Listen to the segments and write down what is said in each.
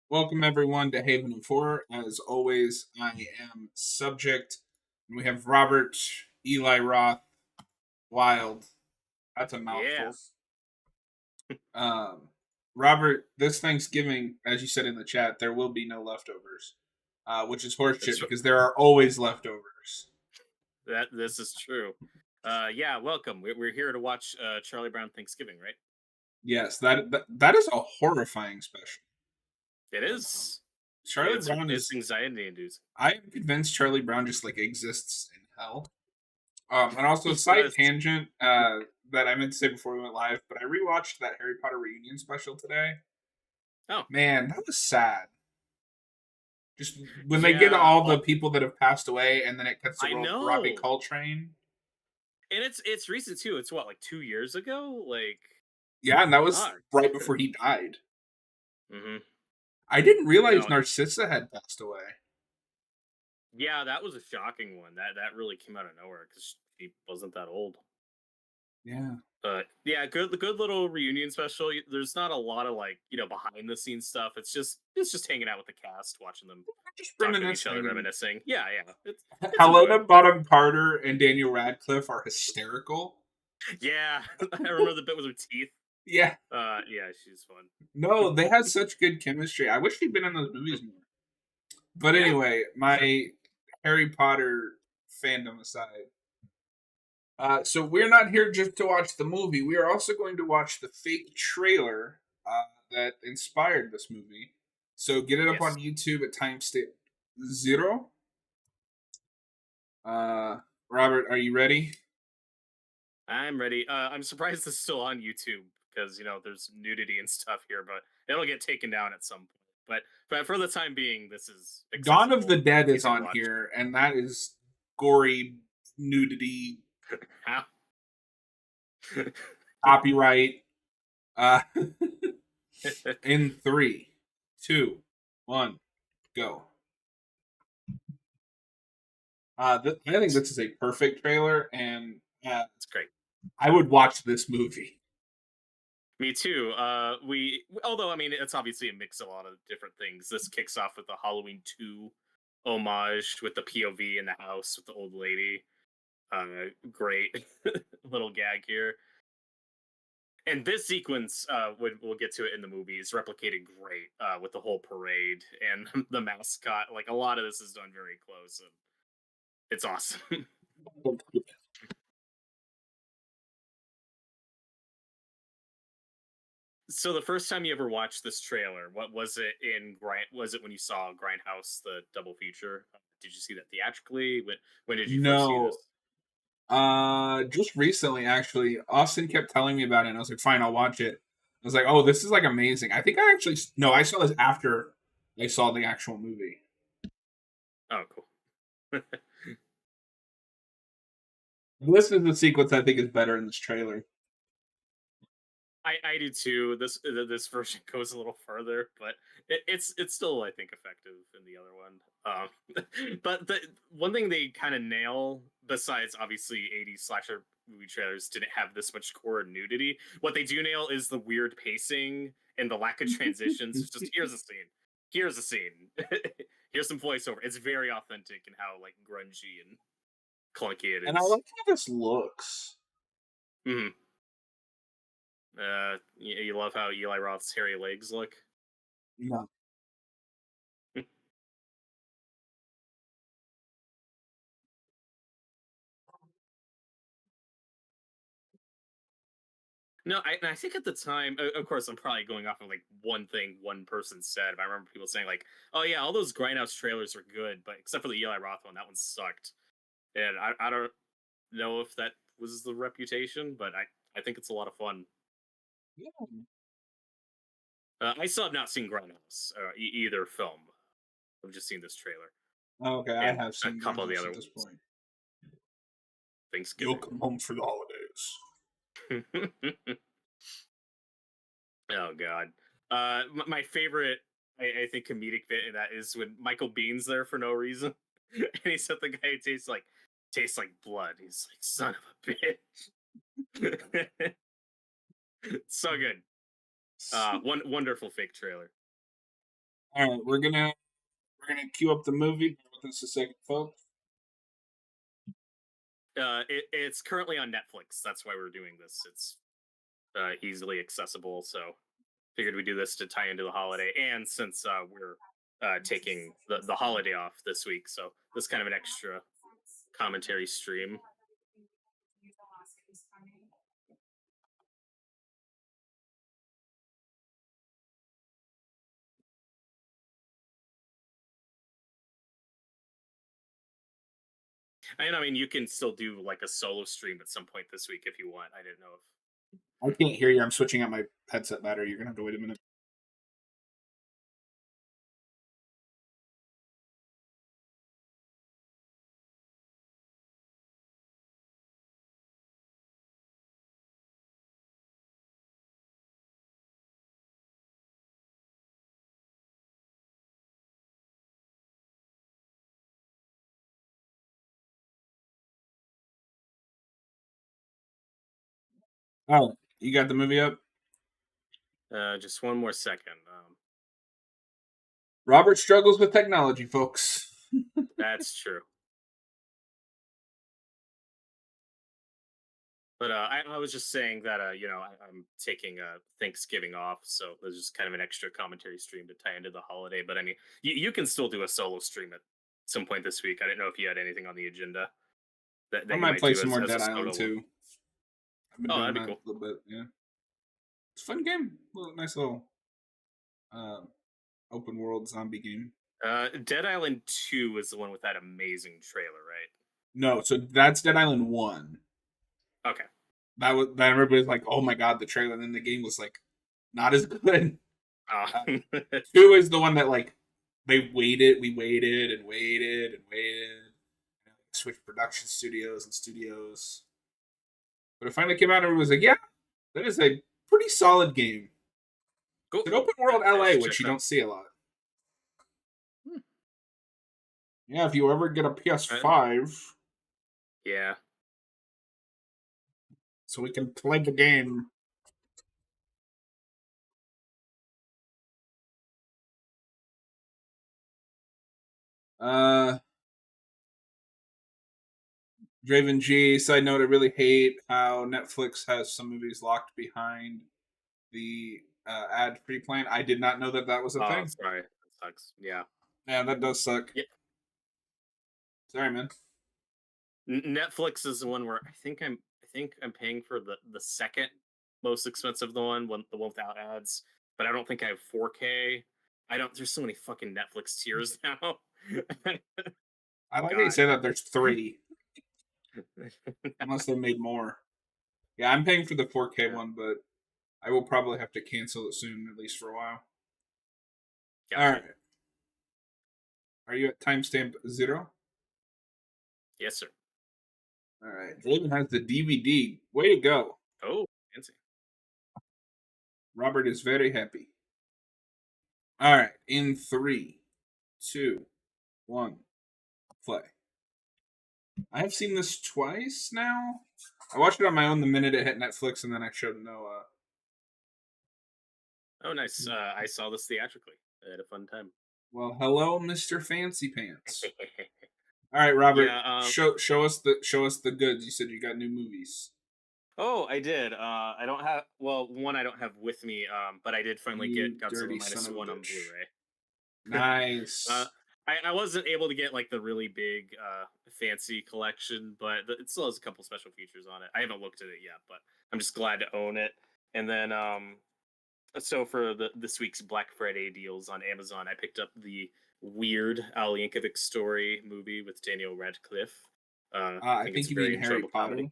Welcome everyone to Haven of Horror. As always, I am subject. We have Robert, Eli Roth, Wild. That's a Yeah. mouthful. Um, Robert, this Thanksgiving, as you said in the chat, there will be no leftovers, which is horseshit That's because there are always leftovers. this is true. Yeah, welcome. We're here to watch Charlie Brown Thanksgiving, right? Yes, that is a horrifying special. It Um, is. Charlie It's Brown it's is. anxiety inducing. I am convinced Charlie Brown just like exists in hell. And also, He side does. tangent that I meant to say before we went live, but I rewatched that Harry Potter reunion special today. Oh, Man, that was sad. Just when they get yeah. all the people that have passed away, and then it cuts to I Robbie know. Coltrane. And it's recent too. It's what, like 2 years ago? Like, Yeah, and that was fuck. right before he died. hmm I didn't You realize know, Narcissa had passed away. yeah, that was a shocking one. That really came out of nowhere because she wasn't that old. Yeah, But yeah, good little reunion special. There's not a lot of like behind the scenes stuff. It's just hanging out with the cast, watching them just talk to each other, reminiscing. And reminiscing. Yeah, it's Helena enjoyable. Bottom Carter and Daniel Radcliffe are hysterical. Yeah, I remember the bit with her teeth. Yeah, Yeah, she's fun. no, they had such good chemistry. I wish she'd been in those movies more. But Yeah, anyway, sure. my Harry Potter fandom aside, so we're not here just to watch the movie. We are also going to watch the fake trailer that inspired this movie. So get it up Yes, on YouTube at timestamp 0. Uh, Robert, are you ready? I'm ready. I'm surprised this is still on YouTube because there's nudity and stuff here, but it'll get taken down at some point. But for the time being, this is Dawn of the accessible, Dead is easy to on watch. here, and that is gory nudity How? copyright. Uh, in 3, 2, 1, go. I think this is a perfect trailer, and It's great. I would watch this movie. Me too. Although I mean, it's obviously a mix of a lot of different things. This kicks off with the Halloween 2 homage with the POV in the house with the old lady. Great little gag here. And this sequence, we'll get to it in the movie, is replicated great with the whole parade and the mascot. Like a lot of this is done very close, and it's awesome. So the first time you ever watched this trailer, what was it in Grind? Was it when you saw Grindhouse, the double feature? Did you see that theatrically? When did you first see No, this? just recently actually. Austin kept telling me about it, and I was like, "Fine, I'll watch it." I was like, "Oh, this is like amazing." I think I actually no, I saw this after I saw the actual movie. Oh, cool. This is the sequence I think is better in this trailer. I do too. This version goes a little further, but it's still I think effective in the other one. But the one thing they kind of nail, besides obviously 80s slasher movie trailers didn't have this much core nudity, what they do nail is the weird pacing and the lack of transitions. It's just here's a scene, here's some voiceover. It's very authentic in how like grungy and clunky it And I is. like how this looks. Mhm. You love how Eli Roth's hairy legs look. No. No, I think at the time, of course, I'm probably going off of like one thing one person said. But I remember people saying like, "Oh yeah, all those Grindhouse trailers are good, but except for the Eli Roth one, that one sucked." And I don't know if that was the reputation, but I think it's a lot of fun. Yeah. I still have not seen Grindhouse either film. I've just seen this trailer Okay, I and have a seen couple of the Grindhouse other at this ones. point. You'll Thanksgiving. come home for the holidays. Oh God. My favorite, I think, comedic bit in that is when Michael Bean's there for no reason, and he said the guy tastes like blood. He's like, son of a bitch. So good. One wonderful fake trailer. All right, we're gonna queue up the movie. Bear with us a second, folks. It's currently on Netflix. That's why we're doing this. It's easily accessible. So figured we do this to tie into the holiday, and since we're taking the holiday off this week, so this is kind of an extra commentary stream. And I mean, you can still do like a solo stream at some point this week if you want. I didn't know if. I can't hear you. I'm switching out my headset battery. You're gonna have to wait a minute. Oh, you got the movie up? Just one more second. Robert struggles with technology, folks. That's true. But I was just saying that I'm taking Thanksgiving off, so there's just kind of an extra commentary stream to tie into the holiday. But I mean, you can still do a solo stream at some point this week. I didn't know if you had anything on the agenda I that you might might play do some more as Dead a Island solo one. 2. I've been Oh, doing that'd be that cool. a little bit. Yeah, it's a fun game. Nice little open world zombie game. Dead Island 2 is the one with that amazing trailer, right? No, so that's Dead Island 1. Okay. That everybody's like, oh my god, the trailer, and then the game was like not as good. Uh, Uh, 2 is the one that like we waited and waited and waited, and switched production studios and studios. But it finally came out and everyone was like, yeah, that is a pretty solid game. cool. It's an open world I LA, should which check you it out. don't see a lot. Hmm. Yeah, if you ever get a PS5, Yeah. so we can play the game. Uh, Draven G, side note, I really hate how Netflix has some movies locked behind the ad free plan. I did not know that that was a Oh, thing. sorry. That sucks. Yeah. Yeah, that does suck. Yeah. Sorry, man. Netflix is the one where I think I'm paying for the second most expensive the one without ads, but I don't think I have 4K. I don't. There's so many fucking Netflix tiers now. I like how you God. say that there's three, unless they made more. Yeah, I'm paying for the 4K Yeah, one, but I will probably have to cancel it soon, at least for a while. All gotcha. right. Are you at timestamp 0? Yes, sir. All right. Draven has the DVD. Way to go. Oh, fancy. Robert is very happy. All right. In 3, 2, 1, play. I have seen this twice now. I watched it on my own the minute it hit Netflix, and then I showed Noah. Oh, nice. I saw this theatrically. I had a fun time. Well, hello, Mr. Fancy Pants. All right, Robert, Yeah. show us the goods. You said you got new movies. Oh, I did. I don't have. Well, one I don't have with me. But I did finally You get Godzilla dirty son minus of a one on bitch. Blu-ray. uh, Nice. I wasn't able to get like the really big fancy collection, but it still has a couple special features on it. I haven't looked at it yet, but I'm just glad to own it. And then so for this week's Black Friday deals on Amazon, I picked up the Weird Al Yankovic story movie with Daniel Radcliffe. I I think it's think a you mean very Harry enjoyable Potter. comedy.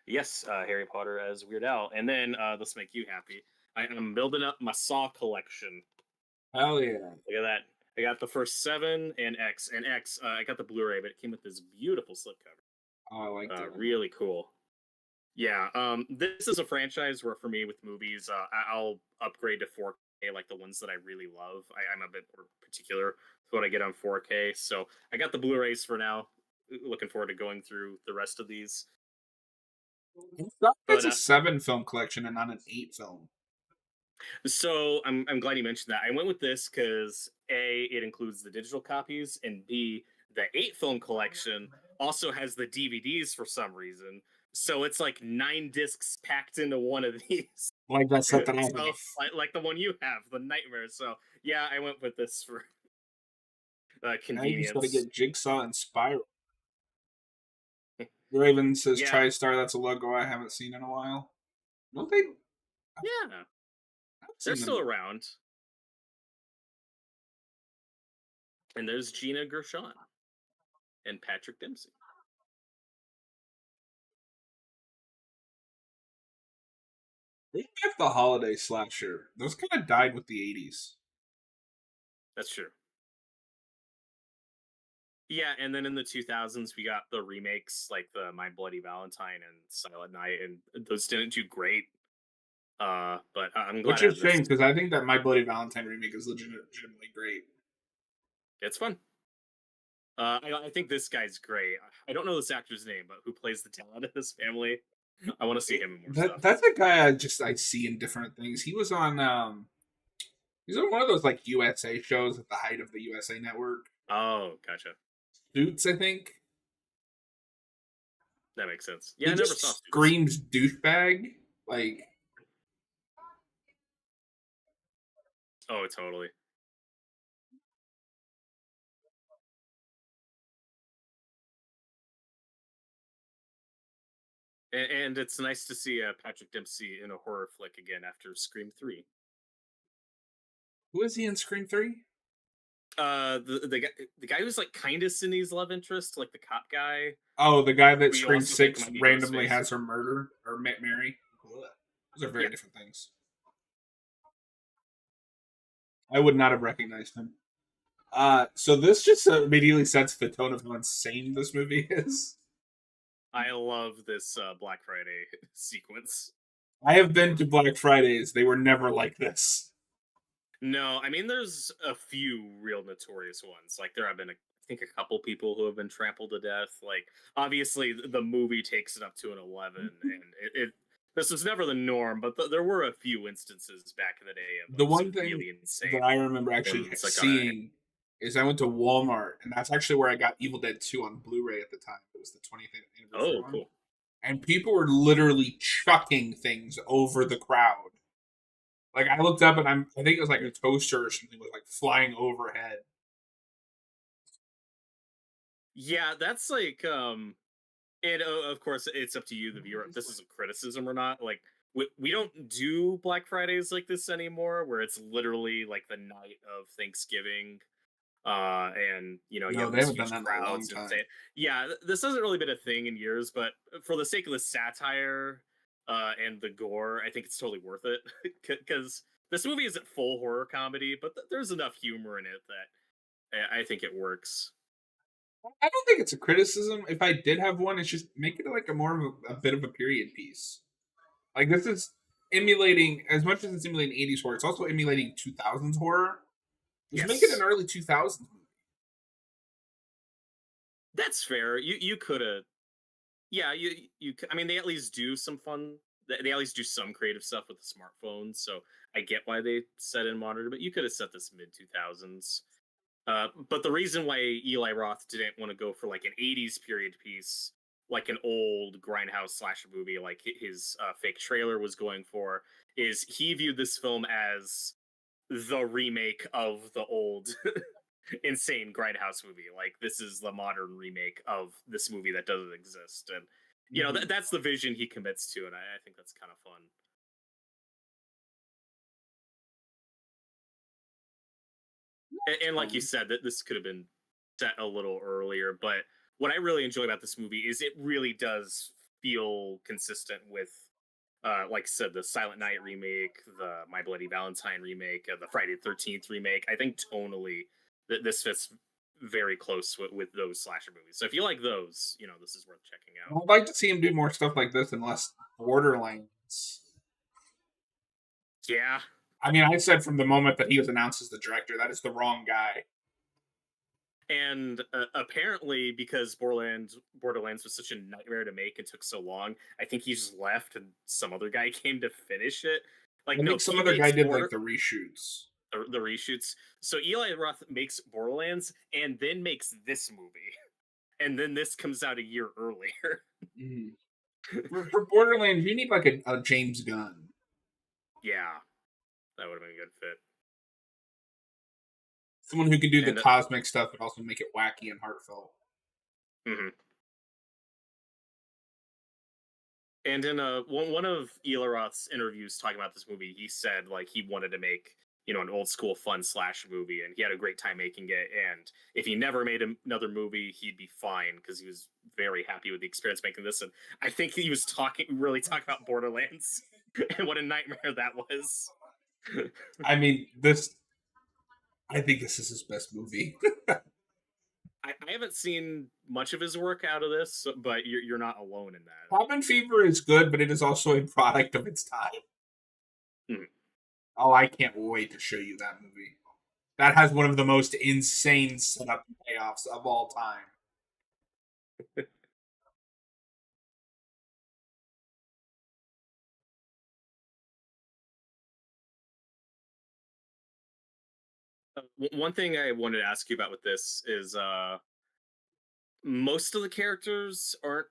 Yes, Harry Potter as Weird Al. And then this make you happy. I'm building up my Saw collection. Hell yeah. Look at that. I got the first 7 and X. And X, I got the Blu-ray, but it came with this beautiful slipcover. Oh, I like that. Really cool. Yeah, this is a franchise where for me with movies, I'll upgrade to 4K, like the ones that I really love. I'm a bit more particular with what I get on 4K. So I got the Blu-rays for now. Looking forward to going through the rest of these. It's But a 7 film collection and not an 8 film. So I'm glad you mentioned that. I went with this because A, it includes the digital copies, and B, the 8 film collection also has the DVDs for some reason. So it's like 9 discs packed into one of these. Like that set that I have. So like the one you have, the Nightmare. So yeah, I went with this for Now you just got to convenience. get Jigsaw and Spiral. Raven says Yeah, TriStar. That's a logo I haven't seen in a while. Don't they? yeah, I've they're seen them. still around. And there's Gina Gershon and Patrick Dempsey. They have the holiday slasher. Those kind of died with the '80s. That's true. Yeah, and then in the 2000s, we got the remakes like the My Bloody Valentine and Silent Night, and those didn't do great. But I'm glad Which I is have a this. shame because I think that My Bloody Valentine remake is legitimately great. It's fun. I think this guy's great. I don't know this actor's name, but who plays the dad of this family? I want to see him in more That stuff. that's a guy I see in different things. He's on one of those like USA shows at the height of the USA network. Oh, gotcha. Suits, I think. That makes sense. Yeah, He I never saw just Suits. screams douchebag. Like Oh, totally. And it's nice to see Patrick Dempsey in a horror flick again after Scream 3. who is he in Scream 3? The guy who's like kind of Cindy's love interest, like the cop guy, Oh, the guy that who you Scream also think 6 might be randomly Ghostface. has her murder or Mary. Ugh. Those are very Yeah, different things. I would not have recognized him. So this just immediately sets the tone of how insane this movie is. I love this Black Friday sequence. I have been to Black Fridays. They were never like this. No, I mean there's a few real notorious ones. Like there have been, I think, a couple people who have been trampled to death. Like obviously the movie takes it up to an 11, and this was never the norm, but there were a few instances back in the day of The some one thing really that insane I remember actually ones, like on a. seeing is I went to Walmart, and that's actually where I got Evil Dead 2 on Blu-ray at the time. It was the 20th anniversary Oh, one. cool. And people were literally chucking things over the crowd. Like I looked up and I think it was like a toaster or something was like flying overhead. Yeah, that's like and of course it's up to you, the viewer, if this is a criticism or not. Like we don't do Black Fridays like this anymore, where it's literally like the night of Thanksgiving, and you No, have they these haven't done huge that in a long crowds and time. say, yeah, this hasn't really been a thing in years, but for the sake of the satire and the gore, I think it's totally worth it because this movie isn't full horror comedy, but there's enough humor in it that I think it works. I don't think it's a criticism. If I did have one, it's just make it like a more of a bit of a period piece. Like this is emulating as much as it's emulating '80s horror. It's also emulating 2000s horror. Just make it an Yes, early 2000s movie. that's fair. You could have. Yeah, I mean, they at least do some fun. They at least do some creative stuff with the smartphones. So I get why they set in monitor, but you could have set this mid 2000s. But the reason why Eli Roth didn't want to go for like an '80s period piece, like an old grindhouse slasher movie, like his fake trailer was going for, is he viewed this film as the remake of the old insane grindhouse movie. Like this is the modern remake of this movie that doesn't exist, and Mm-hmm. that's the vision he commits to, and I think that's kind of fun. And like you Fun. said, that this could have been set a little earlier, but what I really enjoy about this movie is it really does feel consistent with, like I said, the Silent Night remake, the My Bloody Valentine remake, the Friday the 13th remake. I think tonally that this fits very close with those slasher movies. So if you like those, this is worth checking out. I'd like to see him do more stuff like this and less Borderlands. Yeah, I mean, I said from the moment that he was announced as the director, that is the wrong guy. and apparently because Borderlands was such a nightmare to make and took so long, I think he just left and some other guy came to finish it. Like I no, think some he other guy makes did like Border the reshoots. the reshoots. So Eli Roth makes Borderlands and then makes this movie, and then this comes out a year earlier. Mhm. For Borderlands, you need like a James Gunn, Yeah, that would have been a good fit. someone who can do the And cosmic stuff but also make it wacky and heartfelt. mhm. And in one of Eli Roth's interviews talking about this movie, he said like he wanted to make an old school fun slash movie, and he had a great time making it. And if he never made another movie, he'd be fine because he was very happy with the experience making this. And I think he was really talking about Borderlands and what a nightmare that was. I mean, this. I think this is his best movie. I haven't seen much of his work out of this, but you're not alone in that. Cabin Fever is good, but it is also a product of its time. Mhm. Oh, I can't wait to show you that movie. That has one of the most insane setup payoffs of all time. One thing I wanted to ask you about with this is most of the characters aren't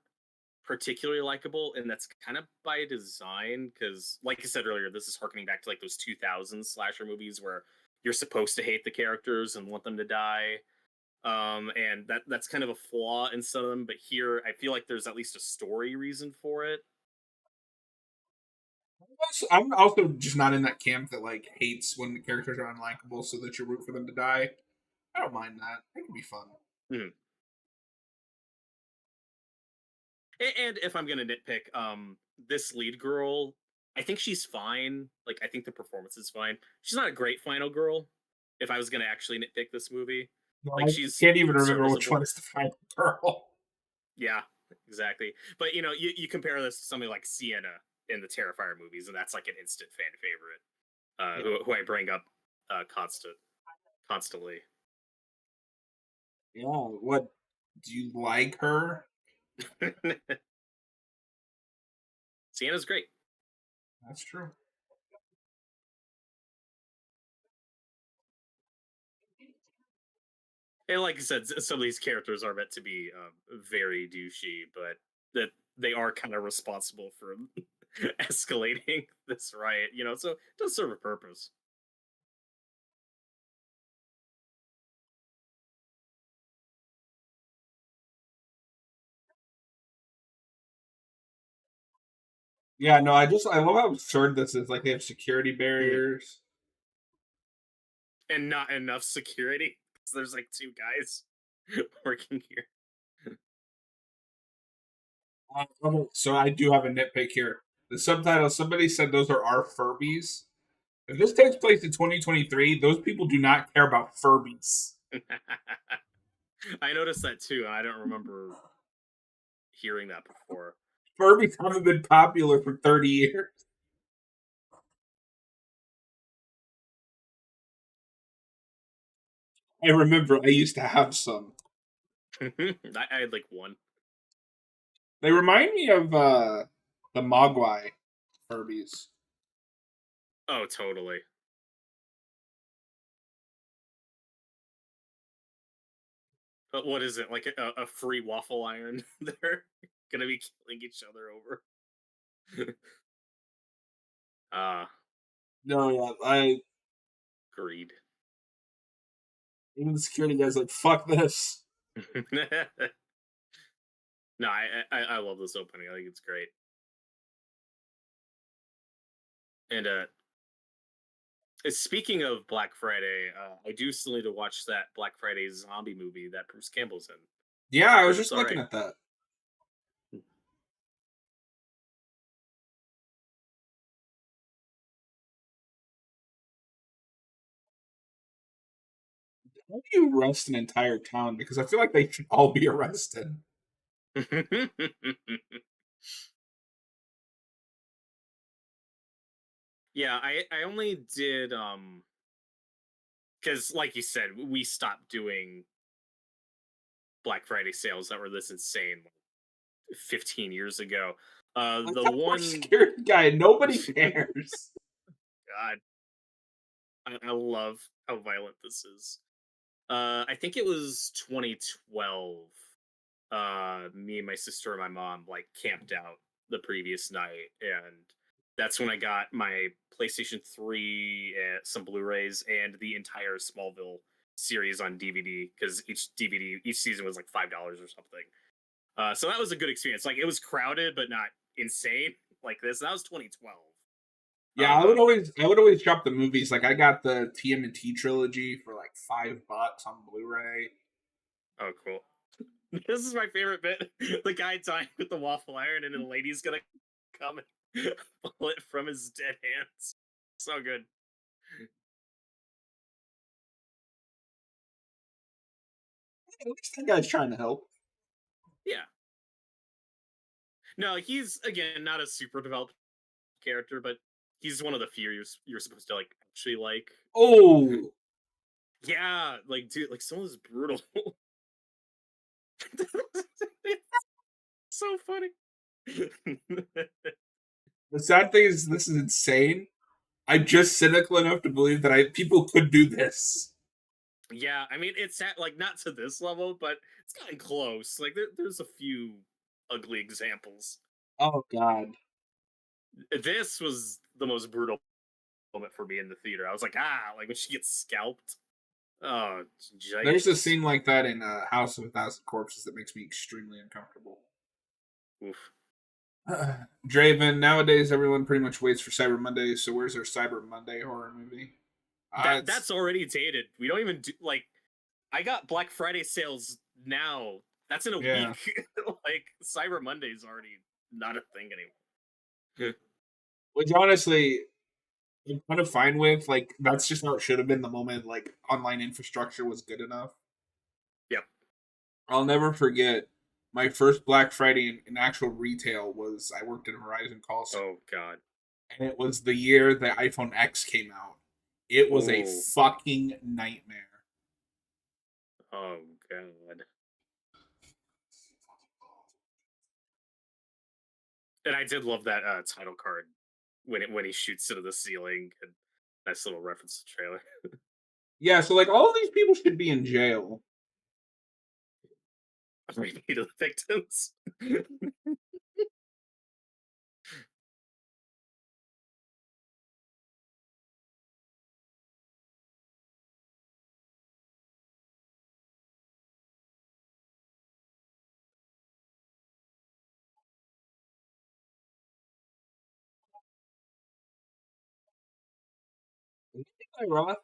particularly likable, and that's kind of by design because, like I said earlier, this is harkening back to like those 2000s slasher movies where you're supposed to hate the characters and want them to die. And that's kind of a flaw in some of them, but here I feel like there's at least a story reason for it. I'm also just not in that camp that like hates when the characters are unlikable so that you root for them to die. I don't mind that. It can be fun. Mhm. And if I'm gonna nitpick, this lead girl, I think she's fine. Like I think the performance is fine. She's not a great final girl. If I was gonna actually nitpick this movie, No, like I she's can't even remember which one serviceable. is the final girl. Yeah, exactly. But you compare this to something like Sienna in the Terrifier movies, and that's like an instant fan favorite. Yeah. Who I bring up constantly. Yeah. What do you like her? Sienna's great. That's true. And like I said, some of these characters are meant to be very douchey, but that they are kind of responsible for escalating this riot. So it does serve a purpose. Yeah, no, I love how absurd this is. Like they have security Mhm. barriers. And not enough security. So there's like two guys working here. Okay, so I do have a nitpick here. The subtitle, somebody said those are our Furbies. If this takes place in 2023, those people do not care about Furbies. I noticed that too, and I don't remember hearing that before. Furbies haven't been popular for 30 years. I remember I used to have some. I had like one. They remind me of the Mogwai Furbies. Oh, totally. But what is it like a free waffle iron? They're gonna be killing each other over. Ah, No, yeah, I greed. even the security guy's like, "Fuck this." No, I love this opening. I think it's great. And speaking of Black Friday, I do still need to watch that Black Friday zombie movie that Bruce Campbell's in. Yeah, I I've was heard it's just all looking right. at that. How do you arrest an entire town? Because I feel like they should all be arrested. Yeah, I only did because like you said, we stopped doing Black Friday sales that were this insane 15 years ago. Like The that poor one security guy, nobody cares. God, I love how violent this is. I think it was 2012. Me and my sister and my mom like camped out the previous night, and that's when I got my PlayStation 3, some Blu-rays, and the entire Smallville series on DVD because each season was like $5 or something. So that was a good experience. Like it was crowded, but not insane like this. That was 2012. Yeah, Um, I would always shop the movies. Like I got the TMNT trilogy for like $5 on Blu-ray. oh, cool. This is my favorite bit. The guy dying with the waffle iron, and then the lady's gonna come and pull it from his dead hands. So good. At least that guy's trying to help. Yeah. No, he's again not a super developed character, but he's one of the few you're supposed to like actually like. Oh, Yeah, like dude, like someone is brutal. So funny. the sad thing is, this is insane. I'm just cynical enough to believe that people could do this. Yeah, I mean it's at, like not to this level, but it's gotten close. Like there's a few ugly examples. Oh God. This was the most brutal moment for me in the theater. I was like, like when she gets scalped. Oh, There's a yikes. scene like that in House of a Thousand Corpses that makes me extremely uncomfortable. Oof. Draven, nowadays everyone pretty much waits for Cyber Monday, so where's our Cyber Monday horror movie? It's That's already dated. We don't even do like I got Black Friday sales now. That's in a yeah. week. Like Cyber Monday's already not a thing anymore. Which honestly, I'm kind of fine with. Like that's just how it should have been the moment like online infrastructure was good enough. Yep. I'll never forget my first Black Friday in actual retail was I worked at a Verizon call center, Oh god. and it was the year the iPhone X came out. It was a Oh. fucking nightmare. Oh god. And I did love that title card when he shoots into the ceiling. And nice little reference to the trailer. Yeah, so like all of these people should be in jail. Repeat of the victims. Eli Roth.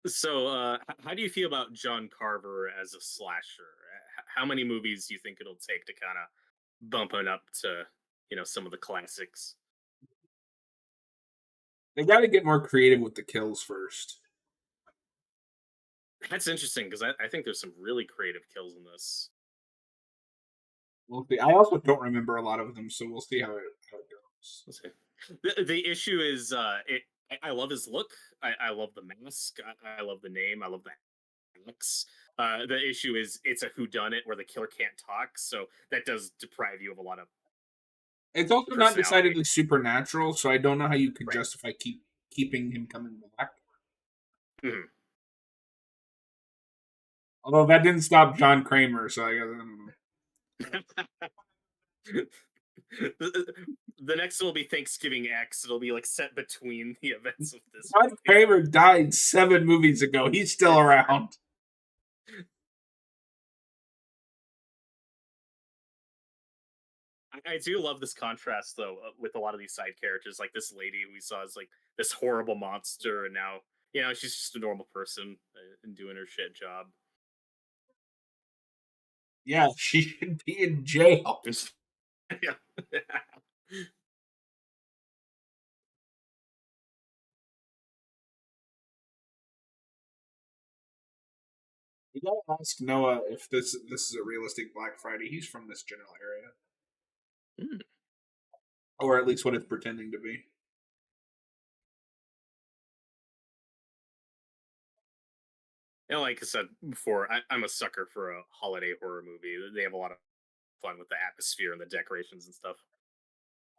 So, how do you feel about John Carver as a slasher? How many movies do you think it'll take to kind of bump it up to, some of the classics? They got to get more creative with the kills first. That's interesting because I think there's some really creative kills in this. We'll see. I also don't remember a lot of them, so we'll see how it goes. Let's see. The issue is, I love his look. I love the mask. I love the name. I love the Alex. The issue is it's a whodunit where the killer can't talk, so that does deprive you of a lot of It's also not personality. decidedly supernatural, so I don't know how you could Right. justify keeping him coming back. Mhm. Although that didn't stop John Kramer, so I guess I don't know. The next one will be Thanksgiving X. It'll be like set between the events of this John movie. Kramer died 7 movies ago. He's still around. I do love this contrast though with a lot of these side characters. Like this lady we saw is like this horrible monster, and now she's just a normal person and doing her shit job. Yeah, she should be in jail. Yeah. You gotta ask Noah if this is a realistic Black Friday. He's from this general area, Mm. or at least what it's pretending to be. And like I said before, I'm a sucker for a holiday horror movie. They have a lot of fun with the atmosphere and the decorations and stuff.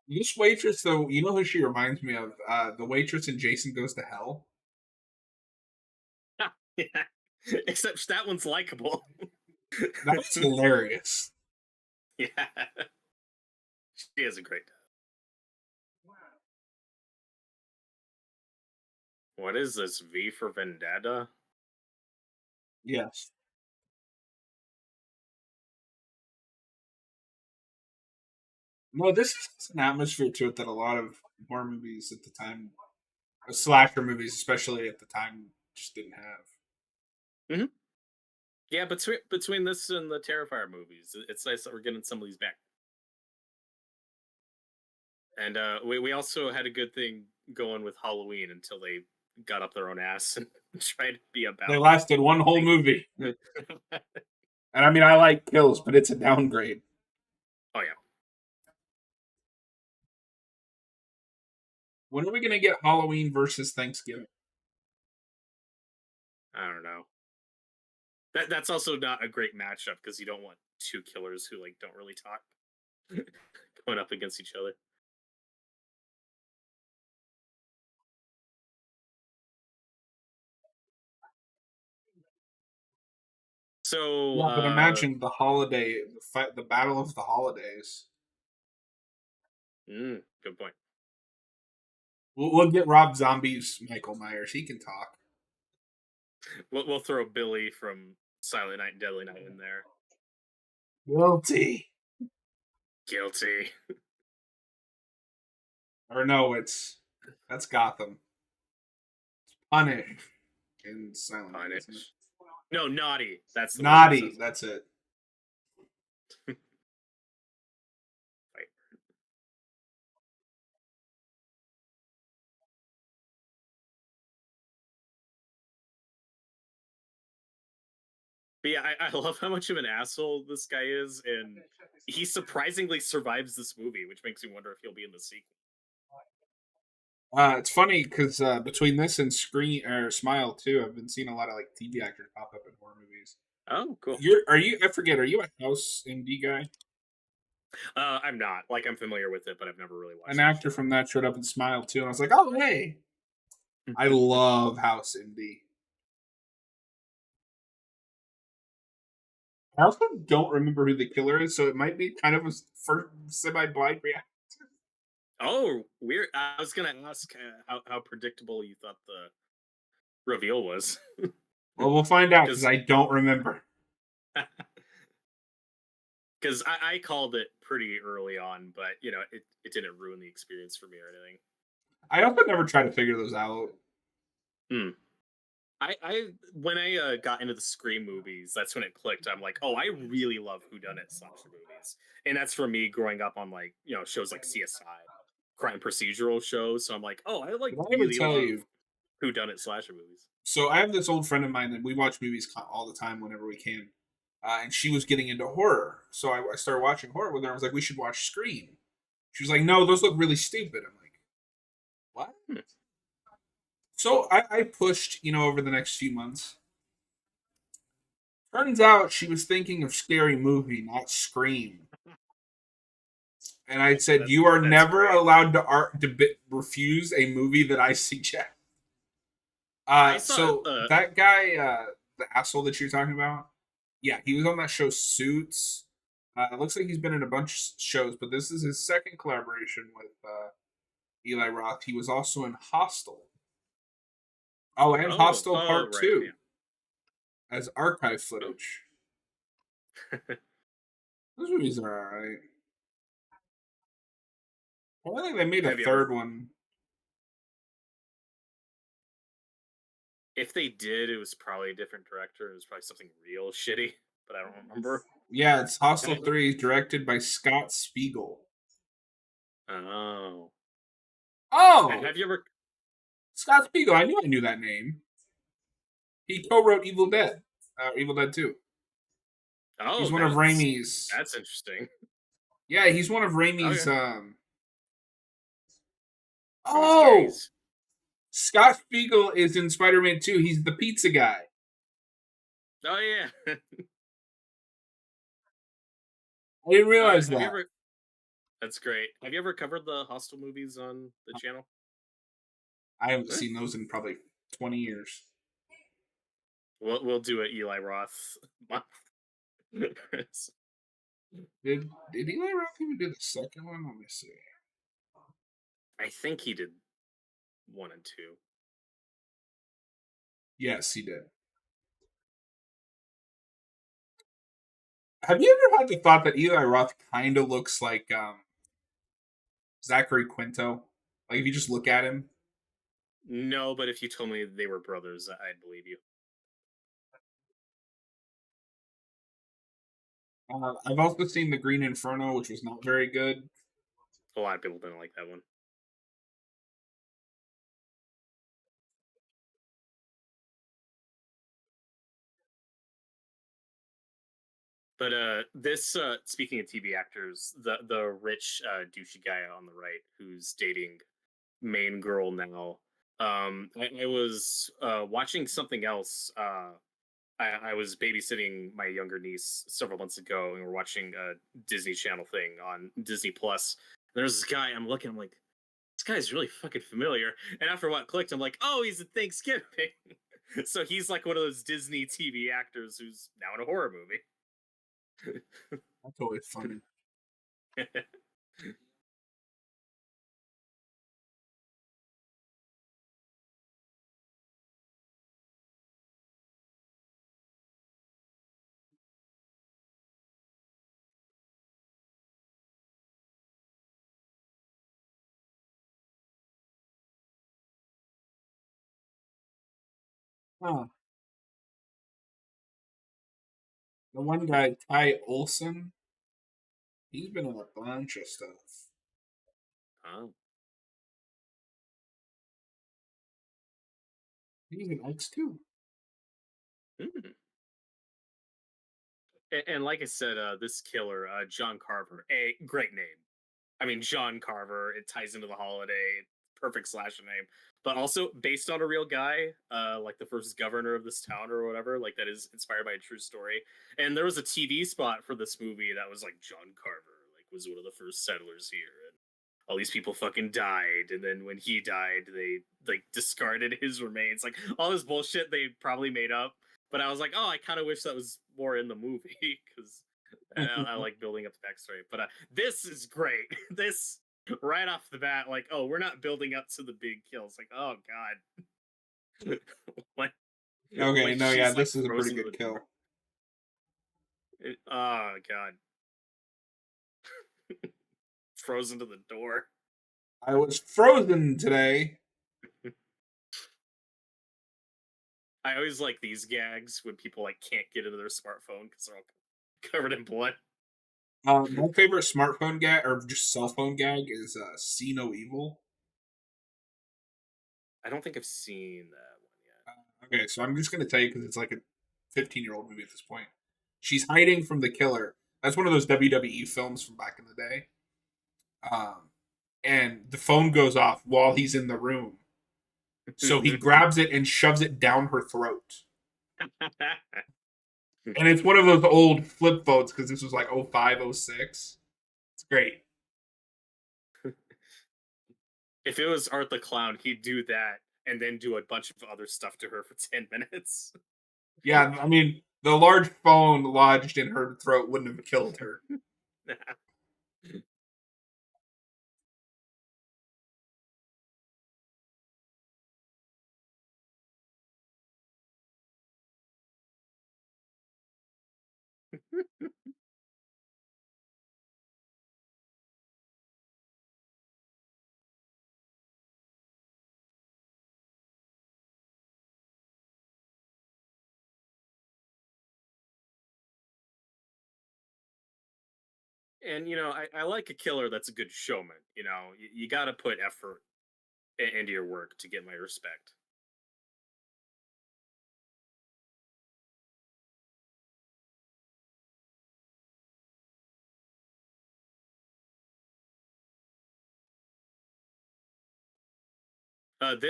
This waitress, though, you know who she reminds me of? The waitress in Jason Goes to Hell. Yeah. Except that one's likable. That was hilarious. Yeah. She has a great. What is this? V for Vendetta? Yes. No, this has an atmosphere to it that a lot of horror movies at the time, slasher movies especially at the time, just didn't have. Hmm. Yeah, between this and the Terrifier movies, it's nice that we're getting some of these back. And we also had a good thing going with Halloween until they got up their own ass and tried to be They about. lasted one whole movie. Oh And I mean, I like kills, but it's a downgrade. yeah. When are we going to get Halloween versus Thanksgiving? I don't know. That's also not a great matchup because you don't want two killers who like don't really talk going up against each other. So Yeah, but imagine the holiday, the fight, the battle of the holidays. good point. We'll get Rob Zombie's Michael Myers. He can talk. We'll throw Billy from Silent Night and Deadly Night in there. Guilty. Guilty. Or no, that's Gotham. Punish in Silent Night, isn't it? No, Naughty. That's the Naughty. That's it. But yeah, I love how much of an asshole this guy is, and he surprisingly survives this movie, which makes me wonder if he'll be in the sequel. It's funny because between this and Screen or Smile too, I've been seeing a lot of like TV actors pop up in horror movies. Oh, cool. Are you? I forget. Are you a house indie guy? I'm not. Like, I'm familiar with it, but I've never really watched An actor from that showed up in Smile too, and I was like, oh hey, I love house indie. I also don't remember who the killer is, so it might be kind of a first semi-blind reaction. Oh, weird. I was gonna ask how predictable you thought the reveal was. Well, we'll find out because I don't remember. Because I called it pretty early on, but it didn't ruin the experience for me or anything. I also never try to figure those out. I when I got into the Scream movies, that's when it clicked. I'm like, oh, I really love whodunit slasher movies, and that's for me growing up on like shows like CSI, crime procedural shows. So I'm like, oh, I like really love whodunit slasher movies. So I have this old friend of mine that we watch movies all the time whenever we can, and she was getting into horror. So I started watching horror with her. I was like, we should watch Scream. She was like, no, those look really stupid. I'm like, what? So I pushed, over the next few months. Turns out she was thinking of Scary Movie, not Scream. And I said, you are never allowed to refuse a movie that I suggest. So that guy, the asshole that you're talking about, yeah, he was on that show Suits. It looks like he's been in a bunch of shows, but this is his second collaboration with Eli Roth. He was also in Hostel. Oh, and Hostel Part 2 yeah. As archive footage. Those movies are alright. I think they made a third one. If they did, it was probably a different director. It was probably something real shitty, but I don't remember. Yeah, it's Hostel 3, directed by Scott Spiegel. Oh. Oh! And have you ever... Scott Spiegel, I knew that name. He co-wrote Evil Dead. Evil Dead 2. Oh, he's one of Raimi's... That's interesting. Yeah, he's one of Raimi's... Okay. Oh! Scott Spiegel is in Spider-Man 2. He's the pizza guy. Oh, yeah. I didn't realize Have you that. ever? That's great. Have you ever covered the Hostel movies on the channel? I haven't Eh, seen those in probably 20 years. we'll do an Eli Roth month. Did Eli Roth even do the second one? Let me see. I think he did one and two. Yes, he did. Have you ever had the thought that Eli Roth kind of looks like Zachary Quinto? Like if you just look at him. No, but if you told me they were brothers, I'd believe you. I've also seen The Green Inferno, which was not very good. A lot of people didn't like that one. But this speaking of TV actors, the rich douchey guy on the right who's dating main girl now. I was watching something else. I was babysitting my younger niece several months ago, and we're watching a Disney Channel thing on Disney Plus. There's this guy. I'm looking. I'm like, this guy's really fucking familiar. And after what clicked, I'm like, oh, he's in Thanksgiving. So he's like one of those Disney TV actors who's now in a horror movie. That's always funny. Huh. The one guy, Ty Olson, he's been in a bunch of stuff. Oh. He's an X too. Hmm. And like I said, this killer, John Carver, a great name. I mean, John Carver, it ties into the holiday, perfect slasher name, but also based on a real guy, like the first governor of this town or whatever, like that is inspired by a true story. And there was a TV spot for this movie that was like John Carver, like was one of the first settlers here, and all these people fucking died, and then when he died, they like discarded his remains, like all this bullshit they probably made up. But I was like, oh, I kind of wish that was more in the movie because I like building up the backstory. But this is great. This right off the bat, like, oh, we're not building up to the big kills. Like, oh god, when Okay, when no, yeah, she's like this is a pretty frozen to good the door. kill. Oh god, frozen to the door. I was frozen today. I always like these gags when people like can't get into their smartphone because they're all covered in blood. My favorite smartphone gag or just cell phone gag is "See No Evil." I don't think I've seen that one yet. Okay, so I'm just gonna tell you because it's like a 15-year-old movie at this point. She's hiding from the killer. That's one of those WWE films from back in the day. Um, and the phone goes off while he's in the room, so he grabs it and shoves it down her throat. And it's one of those old flip phones because this was like 05, 06. It's great. If it was Art the Clown, he'd do that and then do a bunch of other stuff to her for 10 minutes. Yeah, I mean, the large phone lodged in her throat wouldn't have killed her. And, I like a killer that's a good showman. You got to put effort into your work to get my respect.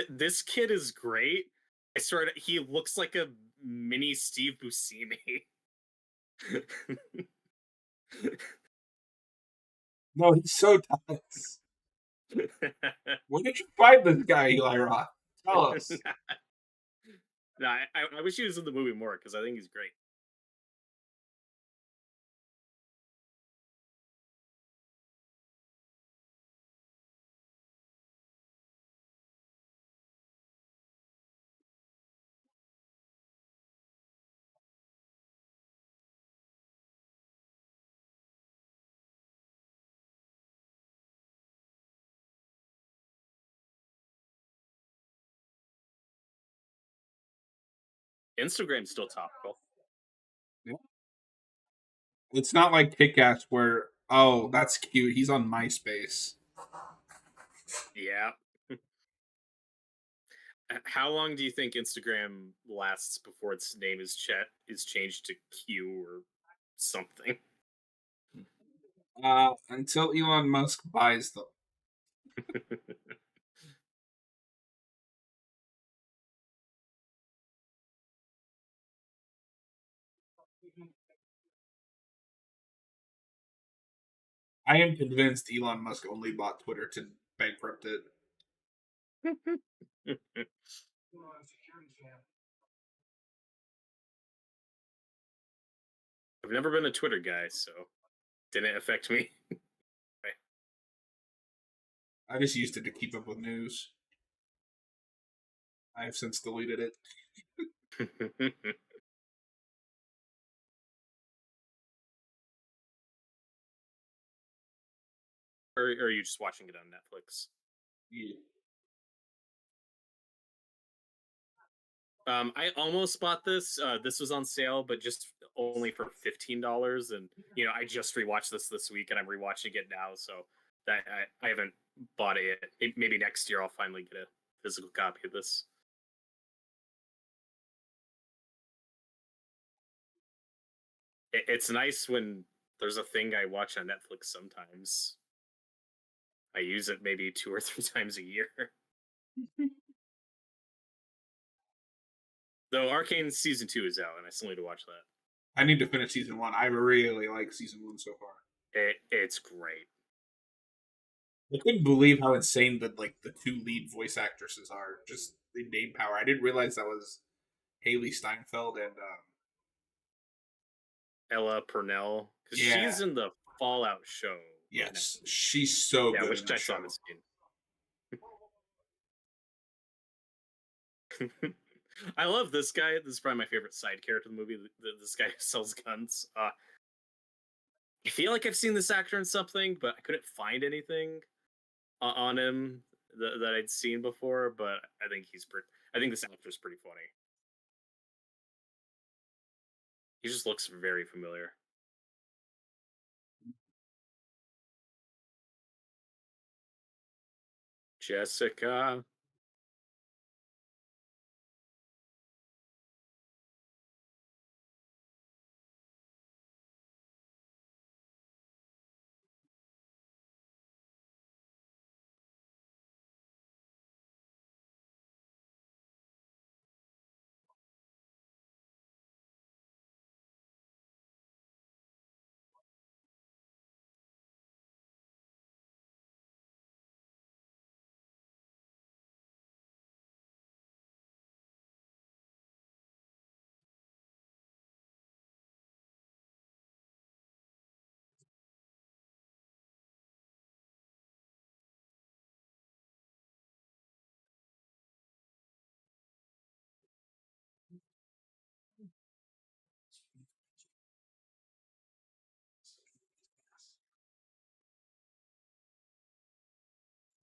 This kid is great. I swear he looks like a mini Steve Buscemi. No, he's so nice. Where did you find this guy, Eli Roth? Tell us. No, I wish he was in the movie more because I think he's great. Instagram's still topical. Yeah. It's not like Kick Ass where, oh, that's cute. He's on MySpace. Yeah. How long do you think Instagram lasts before its name is changed to Q or something? Until Elon Musk buys them. I am convinced Elon Musk only bought Twitter to bankrupt it. I've never been a Twitter guy, so didn't affect me. I just used it to keep up with news. I have since deleted it. Or are you just watching it on Netflix? Yeah. I almost bought this. This was on sale, but just only for $15. And I just rewatched this week, and I'm rewatching it now. So that I haven't bought it yet. Maybe next year I'll finally get a physical copy of this. It's nice when there's a thing I watch on Netflix. Sometimes I use it maybe 2 or 3 times a year. Though Arcane season 2 is out, and I still need to watch that. I need to finish season one. I really like season one so far. It's great. I couldn't believe how insane the two lead voice actresses are. Just the name power. I didn't realize that was Haley Steinfeld and Ella Purnell, because yeah, she's in the Fallout show now. yes, she's so Yeah, good in which I that still show. haven't seen. I love this guy. This is probably my favorite side character in the movie. This guy who sells guns. I feel like I've seen this actor in something, but I couldn't find anything on him that I'd seen before. But I think he's pretty. I think this actor's pretty funny. He just looks very familiar. Jessica.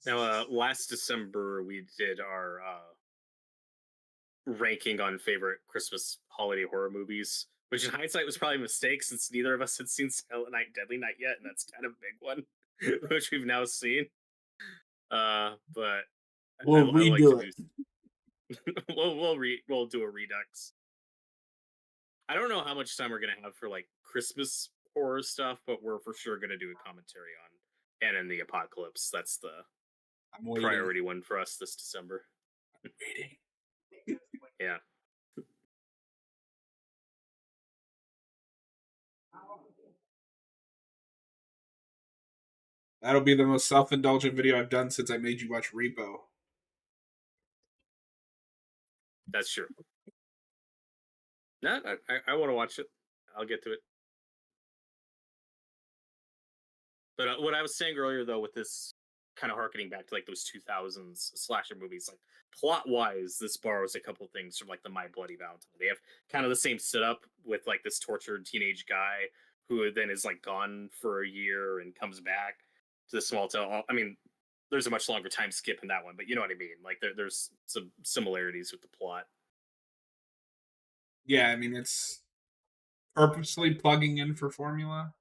Now, last December we did our ranking on favorite Christmas holiday horror movies, which in hindsight was probably a mistake since neither of us had seen Silent Night, Deadly Night yet, and that's kind of a big one, which we've now seen. But We'll I like to redo do. it. We'll do a redux. I don't know how much time we're gonna have for like Christmas horror stuff, but we're for sure gonna do a commentary on and in the Apocalypse. That's the I'm waiting. priority one for us this December. Waiting. Yeah. That'll be the most self-indulgent video I've done since I made you watch Repo. That's true. No, I want to watch it. I'll get to it. But what I was saying earlier, though, with this kind of harkening back to like those 2000s slasher movies, like plot wise, this borrows a couple things from like the My Bloody Valentine. They have kind of the same setup with like this tortured teenage guy who then is like gone for a year and comes back to the small town. I mean, there's a much longer time skip in that one, but you know what I mean. Like there's some similarities with the plot. Yeah, I mean it's purposely plugging in for formula.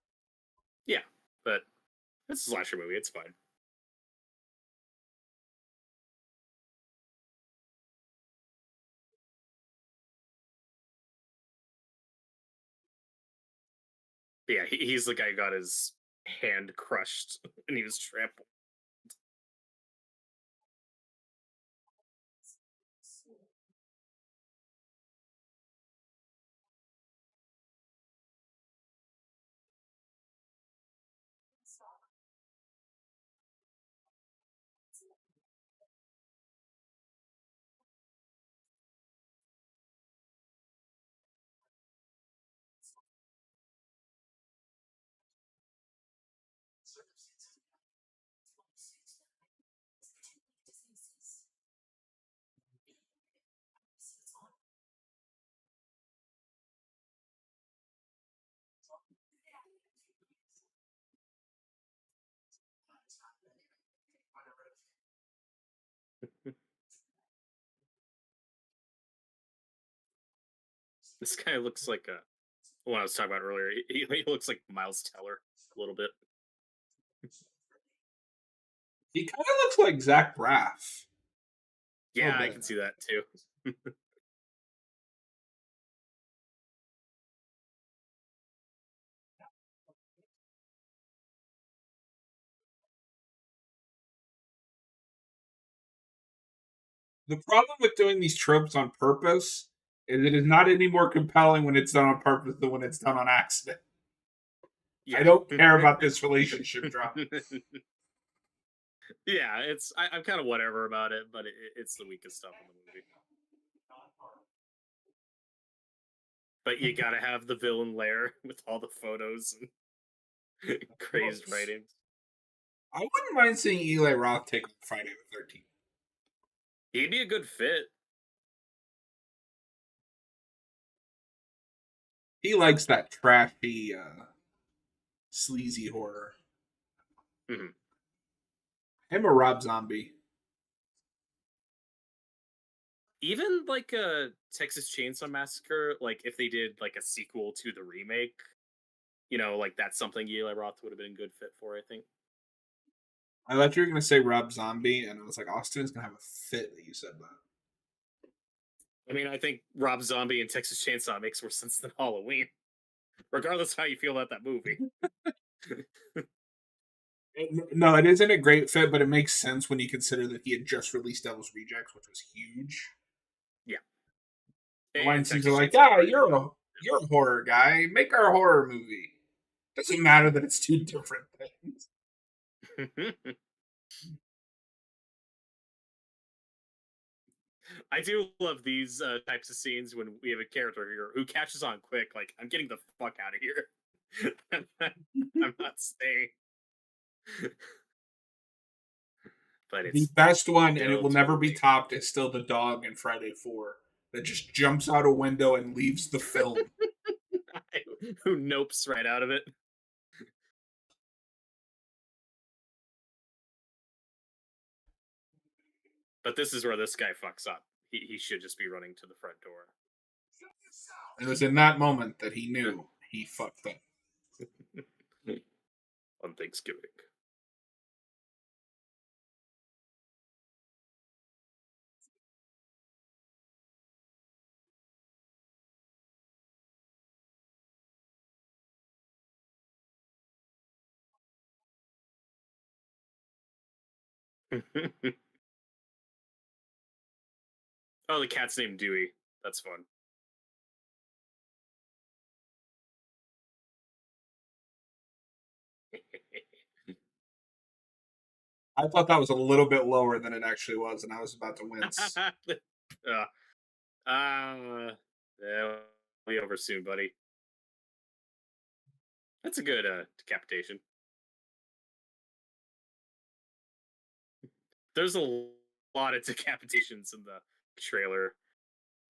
Yeah, but it's a slasher movie. It's fine. But yeah, he's the guy who got his hand crushed and he was trampled. This guy looks like a one I was talking about earlier. He looks like Miles Teller a little bit. He kind of looks like Zach Braff. A Yeah, little I bit. can see that too. The problem with doing these tropes on purpose is it is not any more compelling when it's done on purpose than when it's done on accident. I Yeah. don't care about this relationship drama. Yeah, I'm kind of whatever about it, but it's the weakest stuff in the movie. But you gotta have the villain lair with all the photos and crazed writings. I wouldn't mind seeing Eli Roth take on Friday the 13th. He'd be a good fit. He likes that trashy, sleazy horror. Mhm. Him or Rob Zombie. Even like a Texas Chainsaw Massacre, like if they did like a sequel to the remake, like that's something Eli Roth would have been a good fit for, I think. I thought you were going to say Rob Zombie, and I was like, Austin is going to have a fit that you said that. I mean, I think Rob Zombie and Texas Chainsaw makes more sense than Halloween, regardless of how you feel about that movie. No, it isn't a great fit, but it makes sense when you consider that he had just released Devil's Rejects, which was huge. Yeah, The and Weinsteins are Texas like, Chainsaw is yeah, already you're a horror guy. Make our horror movie. Doesn't matter that it's two different things. I do love these types of scenes when we have a character here who catches on quick, like, I'm getting the fuck out of here. I'm not staying. But The it's best one, and it still will too never be late. topped, is still the dog in Friday 4 that just jumps out a window and leaves the film. Who nopes right out of it. But this is where this guy fucks up. He should just be running to the front door. It was in that moment that he knew he fucked up. On Thanksgiving. Oh, the cat's named Dewey. That's fun. I thought that was a little bit lower than it actually was, and I was about to wince. uh, yeah, we'll be over soon, buddy. That's a good decapitation. There's a lot of decapitations in the trailer.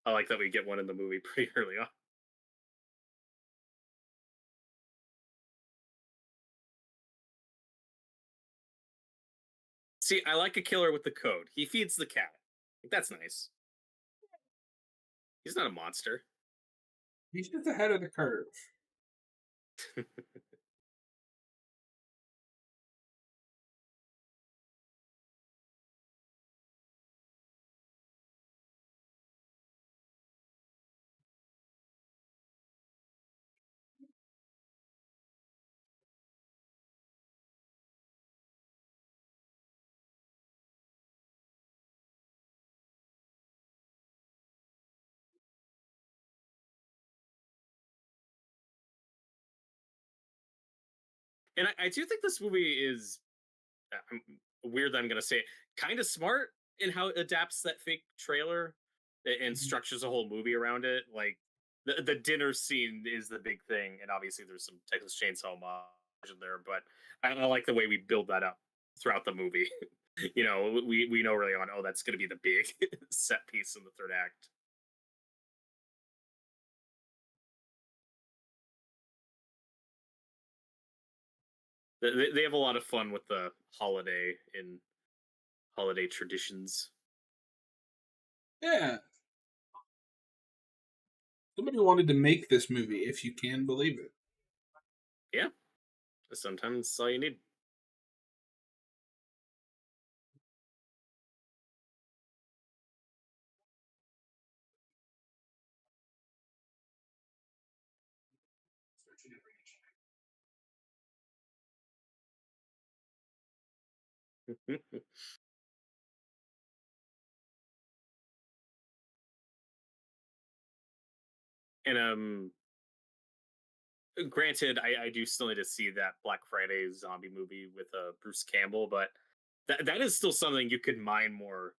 I like that we get one in the movie pretty early on. See, I like a killer with the code. He feeds the cat. That's nice. He's not a monster. He's just ahead of the curve. And I do think this movie is weird that I'm going to say it, kind of smart in how it adapts that fake trailer and Mhm. structures a whole movie around it. Like the dinner scene is the big thing, and obviously there's some Texas Chainsaw homage in there, but I like the way we build that up throughout the movie. We know early on, oh, that's going to be the big set piece in the third act. They have a lot of fun with the holiday and holiday traditions. Yeah, somebody wanted to make this movie, if you can believe it. Yeah, sometimes that's all you need. And granted, I do still need to see that Black Friday zombie movie with Bruce Campbell, but that is still something you could mine more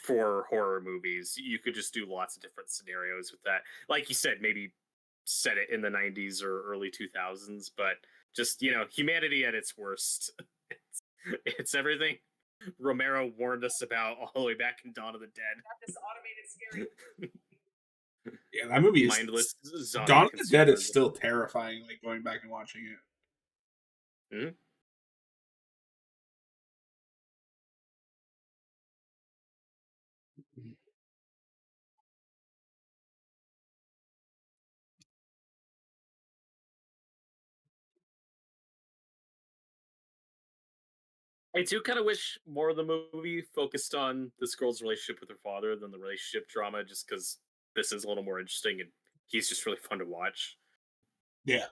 for horror movies. You could just do lots of different scenarios with that. Like you said, maybe set it in the 90s or early 2000s, but just, humanity at its worst. It's everything Romero warned us about all the way back in Dawn of the Dead. Yeah, that movie is Mindless Dawn zombie of the Dead is consumerism. still terrifying. Like going back and watching it. Mhm. I do kind of wish more of the movie focused on this girl's relationship with her father than the relationship drama, just because this is a little more interesting and he's just really fun to watch. Yeah,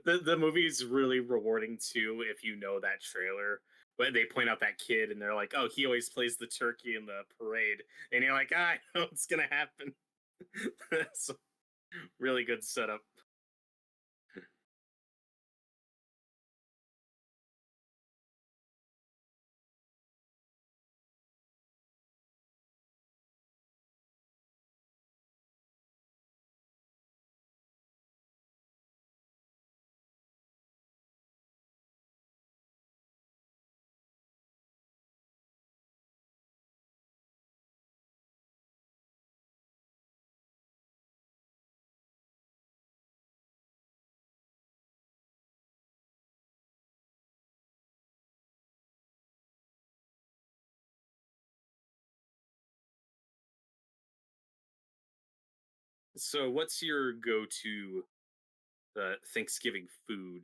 The movie's really rewarding too if you know that trailer. But they point out that kid and they're like, "Oh, he always plays the turkey in the parade," and you're like, "Ah, I know what's gonna happen." That's really good setup. So, what's your go-to Thanksgiving food?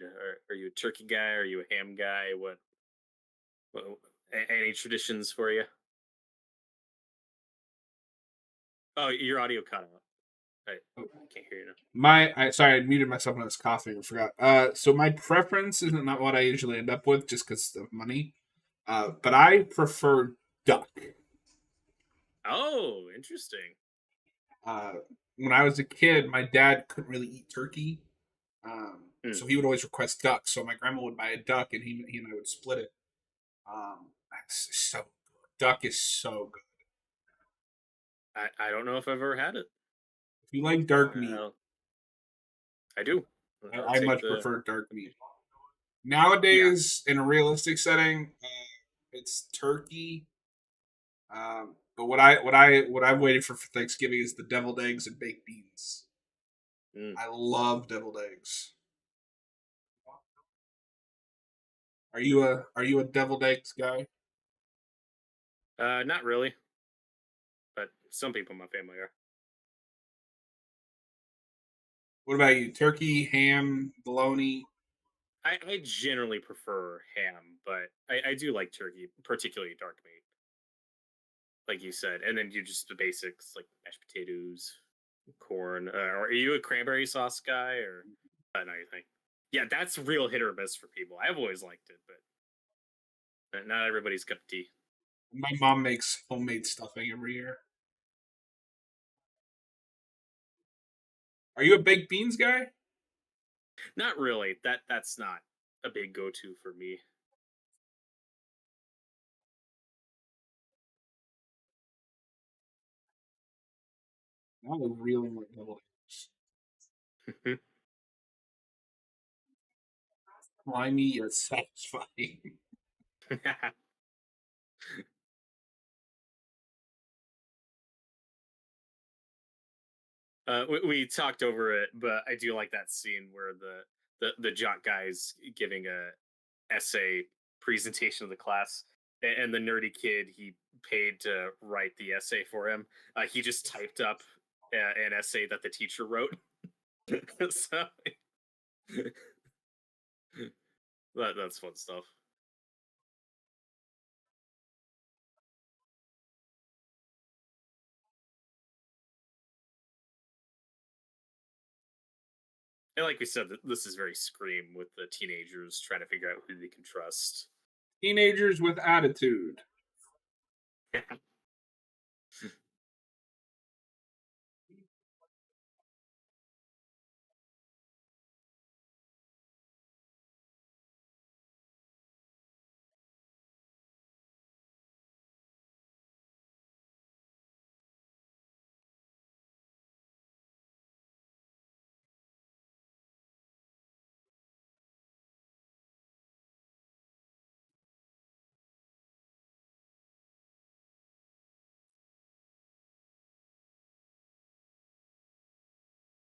Are you a turkey guy? Are you a ham guy? What any traditions for you? Oh, your audio cut out. I can't hear you now. Sorry, I muted myself when I was coughing. I forgot. So my preference isn't not what I usually end up with, just because of money. But I prefer duck. Oh, interesting. Uh, when I was a kid, my dad couldn't really eat turkey, Hmm. so he would always request duck. So my grandma would buy a duck, and he and I would split it. That's so good. Duck is so good. I don't know if I've ever had it. If you like dark meat, I'll, I do. I'll I take much the prefer dark meat. yeah. Nowadays, in a realistic setting, it's turkey. But what I'm waiting for Thanksgiving is the deviled eggs and baked beans. Mm. I love deviled eggs. Are you a deviled eggs guy? Not really, but some people in my family are. What about you? Turkey, ham, bologna? I generally prefer ham, but I do like turkey, particularly dark meat, like you said. And then you just the basics like mashed potatoes, corn. Or are you a cranberry sauce guy or not anything? Yeah, that's real hit or miss for people. I've always liked it, but not everybody's cup of tea. My mom makes homemade stuffing every year. Are you a baked beans guy? Not really. That's not a big go to for me. I really like deviled eggs. Slimy yet satisfying. We talked over it, but I do like that scene where the jock guy's giving a essay presentation of the class, and the nerdy kid he paid to write the essay for him. He just typed up an essay that the teacher wrote. So that's fun stuff. And like we said, this is very Scream with the teenagers trying to figure out who they can trust. Teenagers with attitude.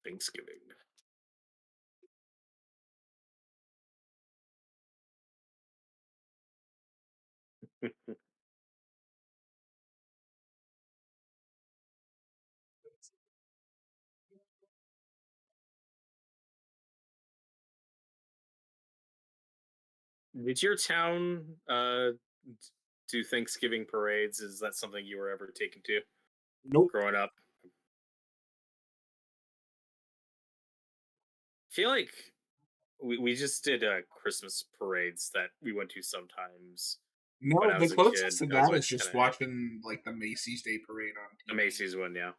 Thanksgiving. Did your town do Thanksgiving parades? Is that something you were ever taken to Nope. growing up? I feel like we just did Christmas parades that we went to sometimes when No, I the was a closest kid. to That was that is always kind just of watching like the Macy's Day Parade on the TV. Macy's one, yeah.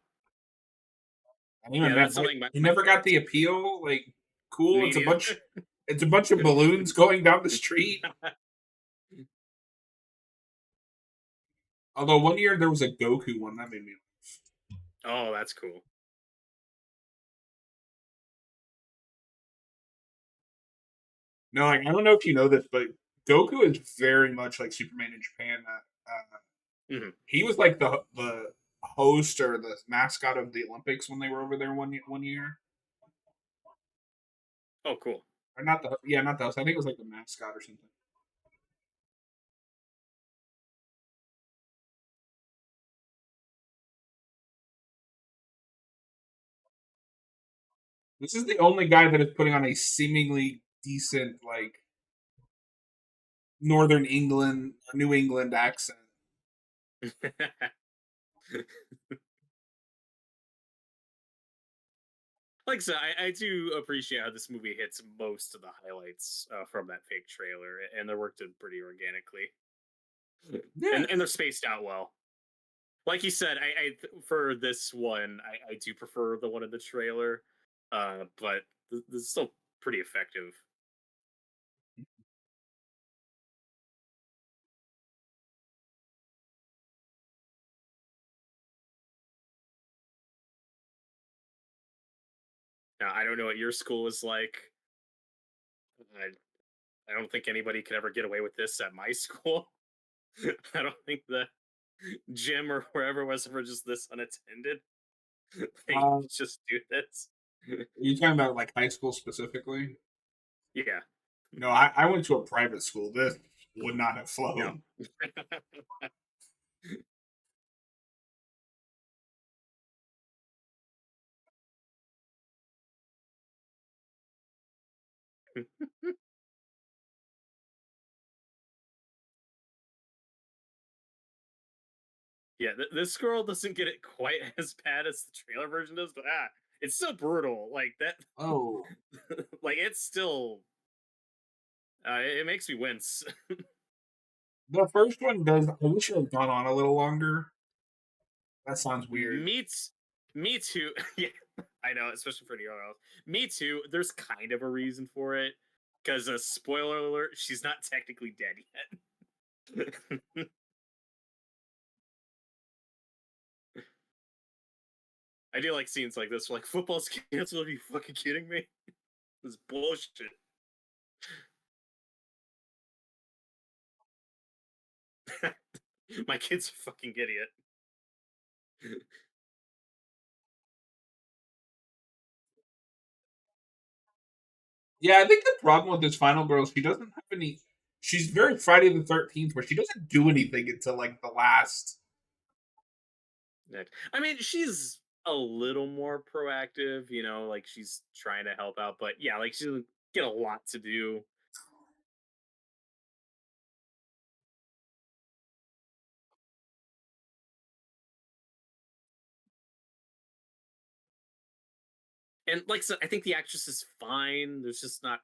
I don't Yeah, even that's know. something You my never got parents the would do. appeal. Like, cool. Me It's a neither. bunch. It's a bunch of balloons going down the street. Although one year there was a Goku one that made me. Oh, that's cool. No, like, I don't know if you know this, but Goku is very much like Superman in Japan. Hmm. He was like the host or the mascot of the Olympics when they were over there one year. Oh, cool. Or not the yeah, not the host. I think it was like the mascot or something. This is the only guy that is putting on a seemingly decent, like, Northern England, New England accent. Like I said, I do appreciate how this movie hits most of the highlights from that fake trailer, and they're worked in pretty organically, Yeah. and they're spaced out well. Like you said, for this one, I do prefer the one in the trailer, but this is still pretty effective. Now, I don't know what your school is like. I, I don't think anybody could ever get away with this at my school. I don't think the gym or wherever was ever just this unattended. They Uh, just do this. are you talking about like high school specifically? Yeah, No, I went to a private school. This would not have no. flown. Yeah, this girl doesn't get it quite as bad as the trailer version does, but it's still brutal. Like that, Oh, like it's still. It makes me wince. the first one does. I wish it had gone on a little longer. That sounds weird. me, me too. Yeah, I know, especially for the girls. Me too. There's kind of a reason for it, because spoiler alert: she's not technically dead yet. I do like scenes like this. Like football's canceled. Are you fucking kidding me? This is bullshit. My kid's a fucking idiot. Yeah, I think the problem with this final girl, she doesn't have any. She's very Friday the 13th, where she doesn't do anything until like the last. I mean, she's a little more proactive, like she's trying to help out, but yeah, like she doesn't get a lot to do. And like I said, I think the actress is fine. There's just not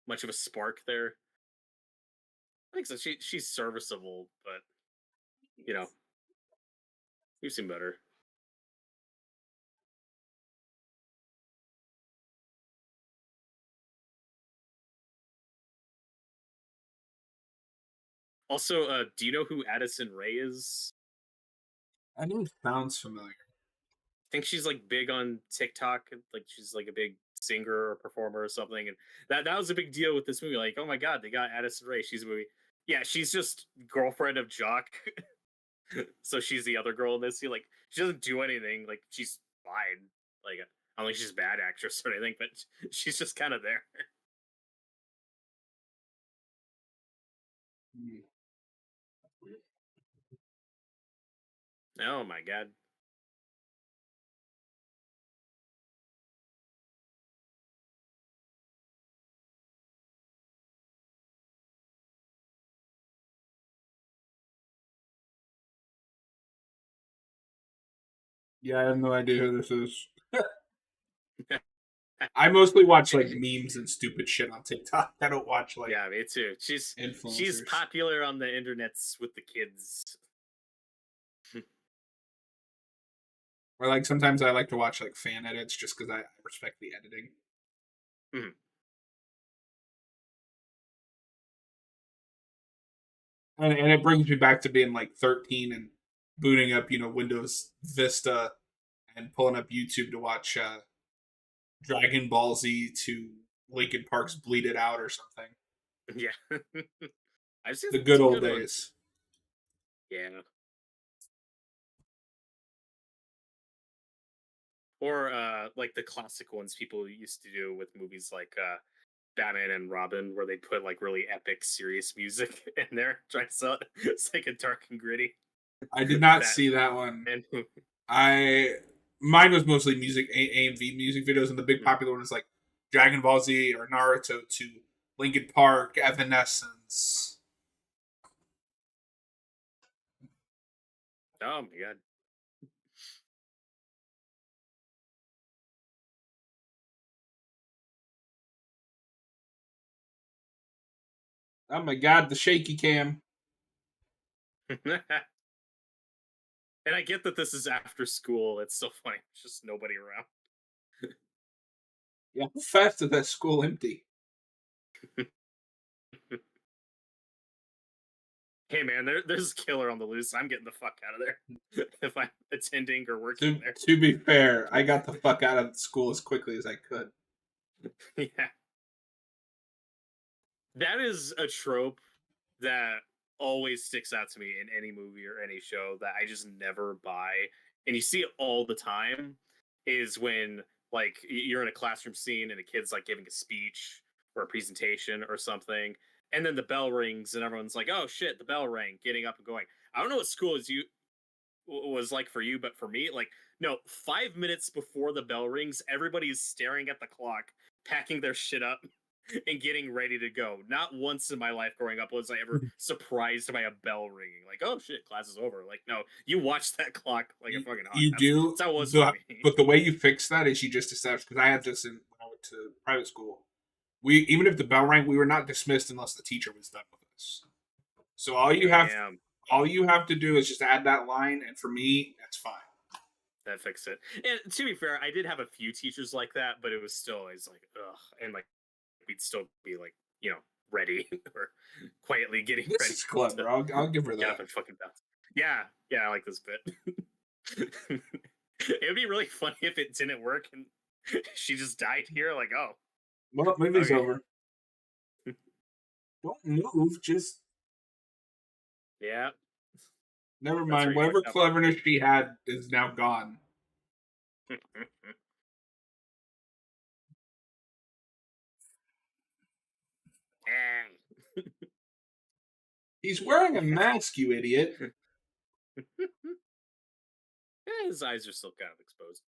much of a spark there. I think so. She's serviceable, but you know, we've seen better. Also, do you know who Addison Ray is? I know it sounds familiar. I think she's like big on TikTok. Like she's like a big singer or performer or something. And that was a big deal with this movie. Like, oh my god, they got Addison Ray. She's a movie. Yeah, she's just girlfriend of Jock. So she's the other girl in this. Like she doesn't do anything. Like she's fine. Like I don't think she's a bad actress or anything, but she's just kind of there. Hmm. Oh my god. Yeah, I have no idea who this is. I mostly watch like memes and stupid shit on TikTok. I don't watch like Yeah, me too. She's influencers. popular on the internets with the kids. Or like sometimes I like to watch like fan edits just because I respect the editing. Mhm. And it brings me back to being like 13 and booting up, Windows Vista and pulling up YouTube to watch Dragon Ball Z to Linkin Park's Bleed It Out or something. Yeah. I've seen The good some old good ones. days. Yeah. Or like the classic ones people used to do with movies like Batman and Robin, where they put like really epic, serious music in there, trying to sell it. It's like a dark and gritty I did not Batman see that one. movie. I Mine was mostly music, AMV music videos, and the big Mhm. popular ones like Dragon Ball Z or Naruto to Linkin Park, Evanescence. Oh my god. Oh my god, the shaky cam. And I get that this is after school. It's so funny. There's just nobody around. Yeah, how fast is that school empty? Hey man, there's a killer on the loose. I'm getting the fuck out of there if I'm attending or working To there. to be fair, I got the fuck out of school as quickly as I could. Yeah, that is a trope that always sticks out to me in any movie or any show that I just never buy, and you see it all the time. Is when like you're in a classroom scene and a kid's like giving a speech or a presentation or something, and then the bell rings and everyone's like, "Oh shit, the bell rang!" Getting up and going. I don't know what school is you was like for you, but for me, like, no, 5 minutes before the bell rings, everybody's staring at the clock, packing their shit up, and getting ready to go. Not once in my life growing up was I ever surprised by a bell ringing. Like, oh shit, class is over. Like, no, you watch that clock like a fucking hawk. You do, That's how it was for me. but the way you fix that is you just establish, because I had this in when I went to private school. We, even if the bell rang, we were not dismissed unless the teacher was done with us. So Damn, all you have to do is just add that line, and for me, that's fine. that fixed it. And to be fair, I did have a few teachers like that, but it was still always like, ugh, and like we'd still be like, ready or quietly getting This ready is to clever. I'll give her get that. up and fucking bounce. Yeah, yeah, I like this bit. It would be really funny if it didn't work and she just died here. Like, oh, Well, movie's okay, over. Don't move. Just yeah, never that's mind. where you Whatever fucked up. cleverness she had is now gone. He's wearing a mask, you idiot. Yeah, his eyes are still kind of exposed.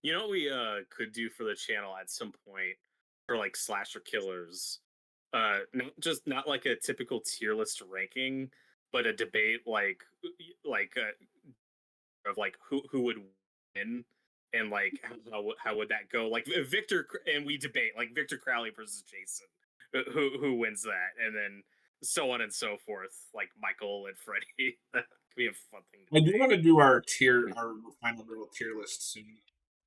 You know what we could do for the channel at some point for like slasher killers? Not like a typical tier list ranking, but a debate like of like who would win and like how would that go? Like and we debate like Victor Crowley versus Jason, who wins that, and then so on and so forth. Like Michael and Freddy. That could be a fun thing I to do want debate. to do our final girl tier list soon.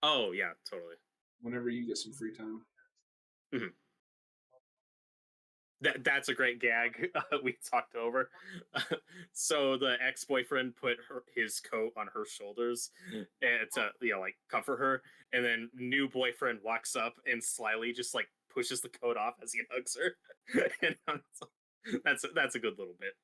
Oh yeah, totally. Whenever you get some free time. Mhm. That's a great gag we talked over. So the ex boyfriend put his coat on her shoulders and to like comfort her, and then new boyfriend walks up and slyly just like pushes the coat off as he hugs her, and that's a good little bit.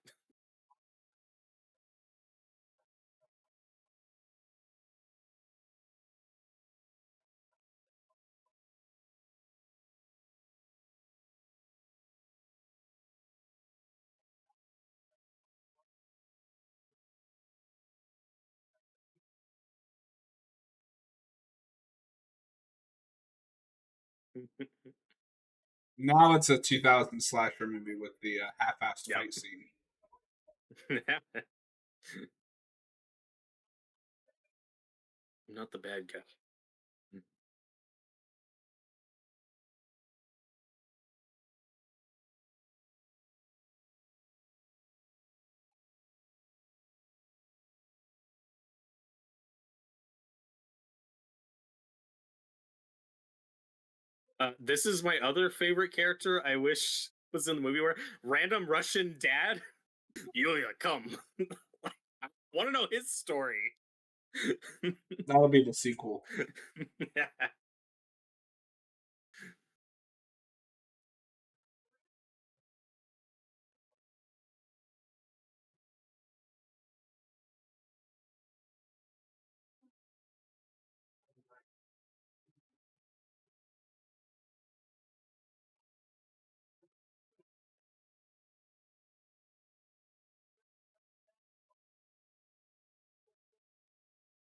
Now it's a 2000 slasher movie with the half-assed Yep. fight scene. Not the bad guy. This is my other favorite character. I wish was in the movie where random Russian dad. Yulia, come. Want to know his story? That'll be the sequel.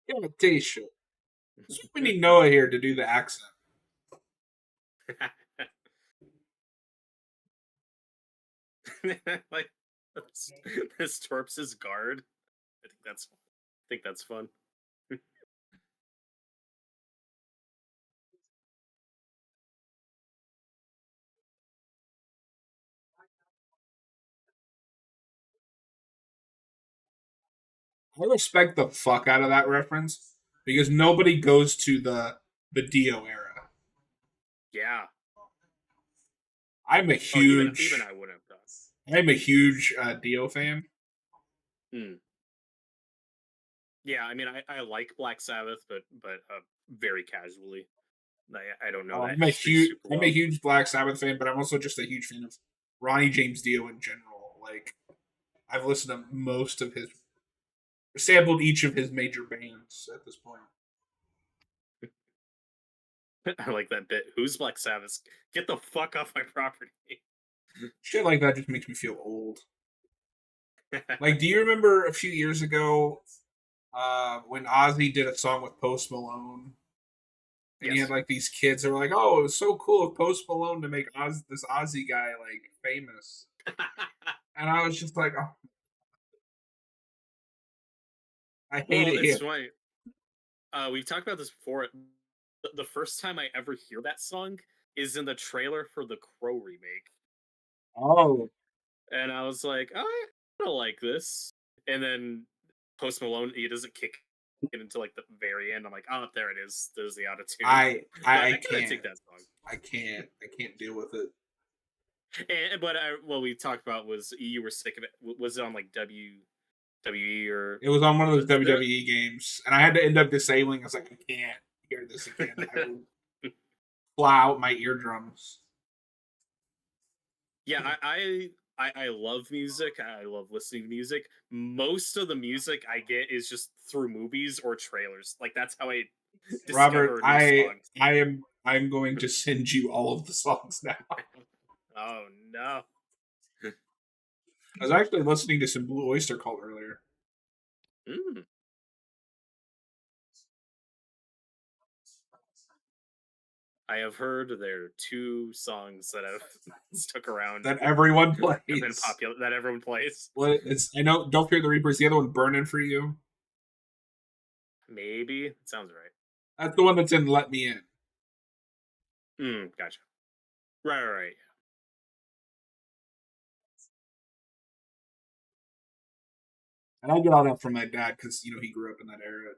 Yeah, but tell you shit. We need Noah here to do the accent. Like this Torps's guard. I think that's fun. I respect the fuck out of that reference because nobody goes to the Dio era. Yeah. I'm a Oh, even huge, I wouldn't have thought. I'm a huge Dio fan. Hmm. Yeah, I mean, I like Black Sabbath, but very casually. I don't know that history super I'm a well. huge Black Sabbath fan, but I'm also just a huge fan of Ronnie James Dio in general. Like I've listened to most of his, sampled each of his major bands at this point. I like that bit. Who's Black Sabbath? Get the fuck off my property. Shit like that just makes me feel old. Like, do you remember a few years ago when Ozzy did a song with Post Malone? And he had Yes. like these kids that were like, "Oh, it was so cool of Post Malone to make this Ozzy guy like famous." And I was just like, "Oh, I hate Well, it it's here." funny. We've talked about this before. The first time I ever hear that song is in the trailer for the Crow remake, Oh, and I was like, oh, I don't like this. And then Post Malone, he doesn't kick it until like the very end. I'm like, oh, there it is. There's the auto tune. But I I kind of can't, take that song. I can't deal with it. And but what we talked about was you were sick of it. Was it on like WWE or It was on one of those there? WWE games, and I had to end up disabling. I was like, I can't hear this again. I will plow out my eardrums. Yeah, I love music. I love listening to music. Most of the music I get is just through movies or trailers. Like that's how I Robert, discover new songs. I'm going to send you all of the songs now. Oh no. I was actually listening to some Blue Oyster Cult earlier. Mm. I have heard there are two songs that have stuck around That everyone have been plays. popular that everyone plays. Well, it's I know. Don't Fear the Reaper is the other one. Burning for You. Maybe it sounds right. That's the one that's in Let Me In. Gotcha. Right. And I get all that from my dad because he grew up in that era.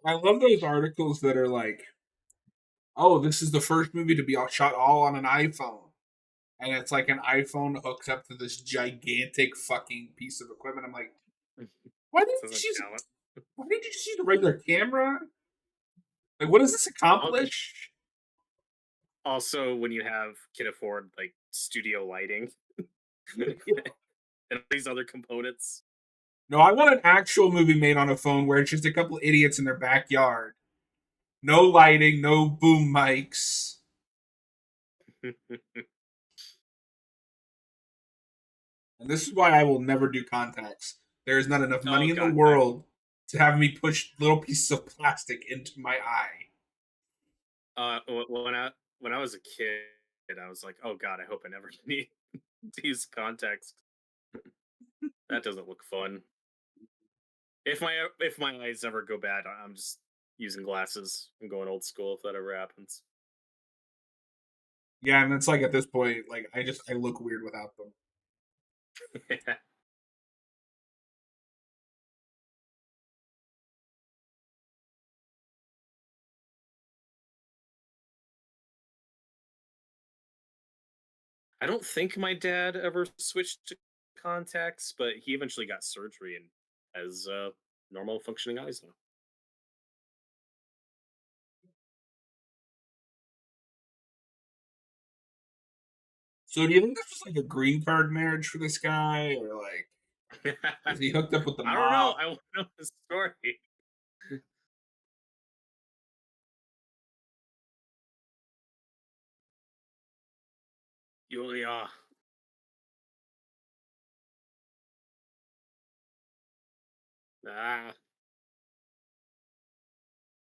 I love those articles that are like, "Oh, this is the first movie to be shot all on an iPhone," and it's like an iPhone hooked up to this gigantic fucking piece of equipment. I'm like, Yeah. why didn't you Doesn't just use? count. Why didn't you just use a regular camera? Like, what does this accomplish? Also, when you can afford like studio lighting and these other components. No, I want an actual movie made on a phone where it's just a couple idiots in their backyard. No lighting, no boom mics. And this is why I will never do contacts. There is not enough Oh money in the god, world to have me push little pieces of plastic into my eye. when I was a kid, I was like, oh god, I hope I never need to use contacts. That doesn't look fun. If my eyes ever go bad, I'm just using glasses and going old school if that ever happens. Yeah, and it's like at this point, like I look weird without them. I don't think my dad ever switched to contacts, but he eventually got surgery and has normal functioning eyes now. So do you think this was like a green card marriage for this guy, or like is he hooked up with the I don't know. mob? I want to know the story. Yulia. Ah,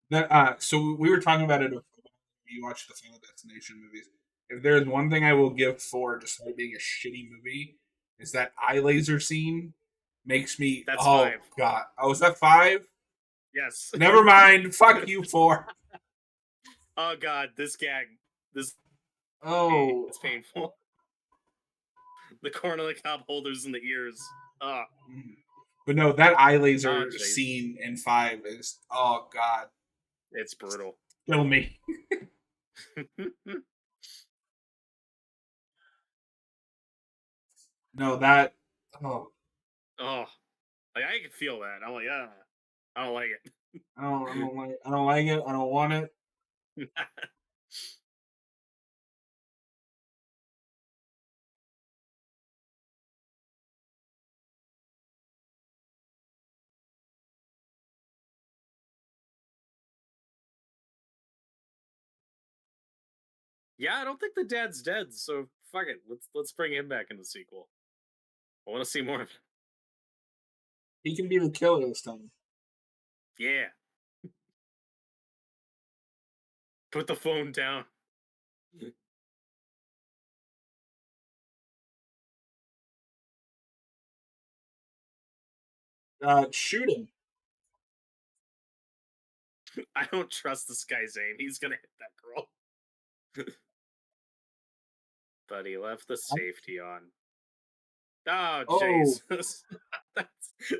That so we were talking about it when you watch the Final Destination movies. If there's one thing I will give for despite being a shitty movie, is that eye laser scene makes me that's oh five. god. Oh, is that five? Yes. Never mind. Fuck you four. Oh God, this gag. This Oh. it's painful. The corn on the cob holders in the ears. Ah, But no, that eye oh, laser jeez, scene in five is oh god, it's brutal. kill me. No, that oh Oh, like I can feel that. I'm like, ah, I don't like I don't like it. I don't want it. it. Yeah, I don't think the dad's dead, so fuck it. Let's bring him back in the sequel. I want to see more of it. He can be the killer this time. Yeah, put the phone down. Shoot him. I don't trust this guy's aim. He's gonna hit that girl. But he left the safety on. Oh Oh Jesus!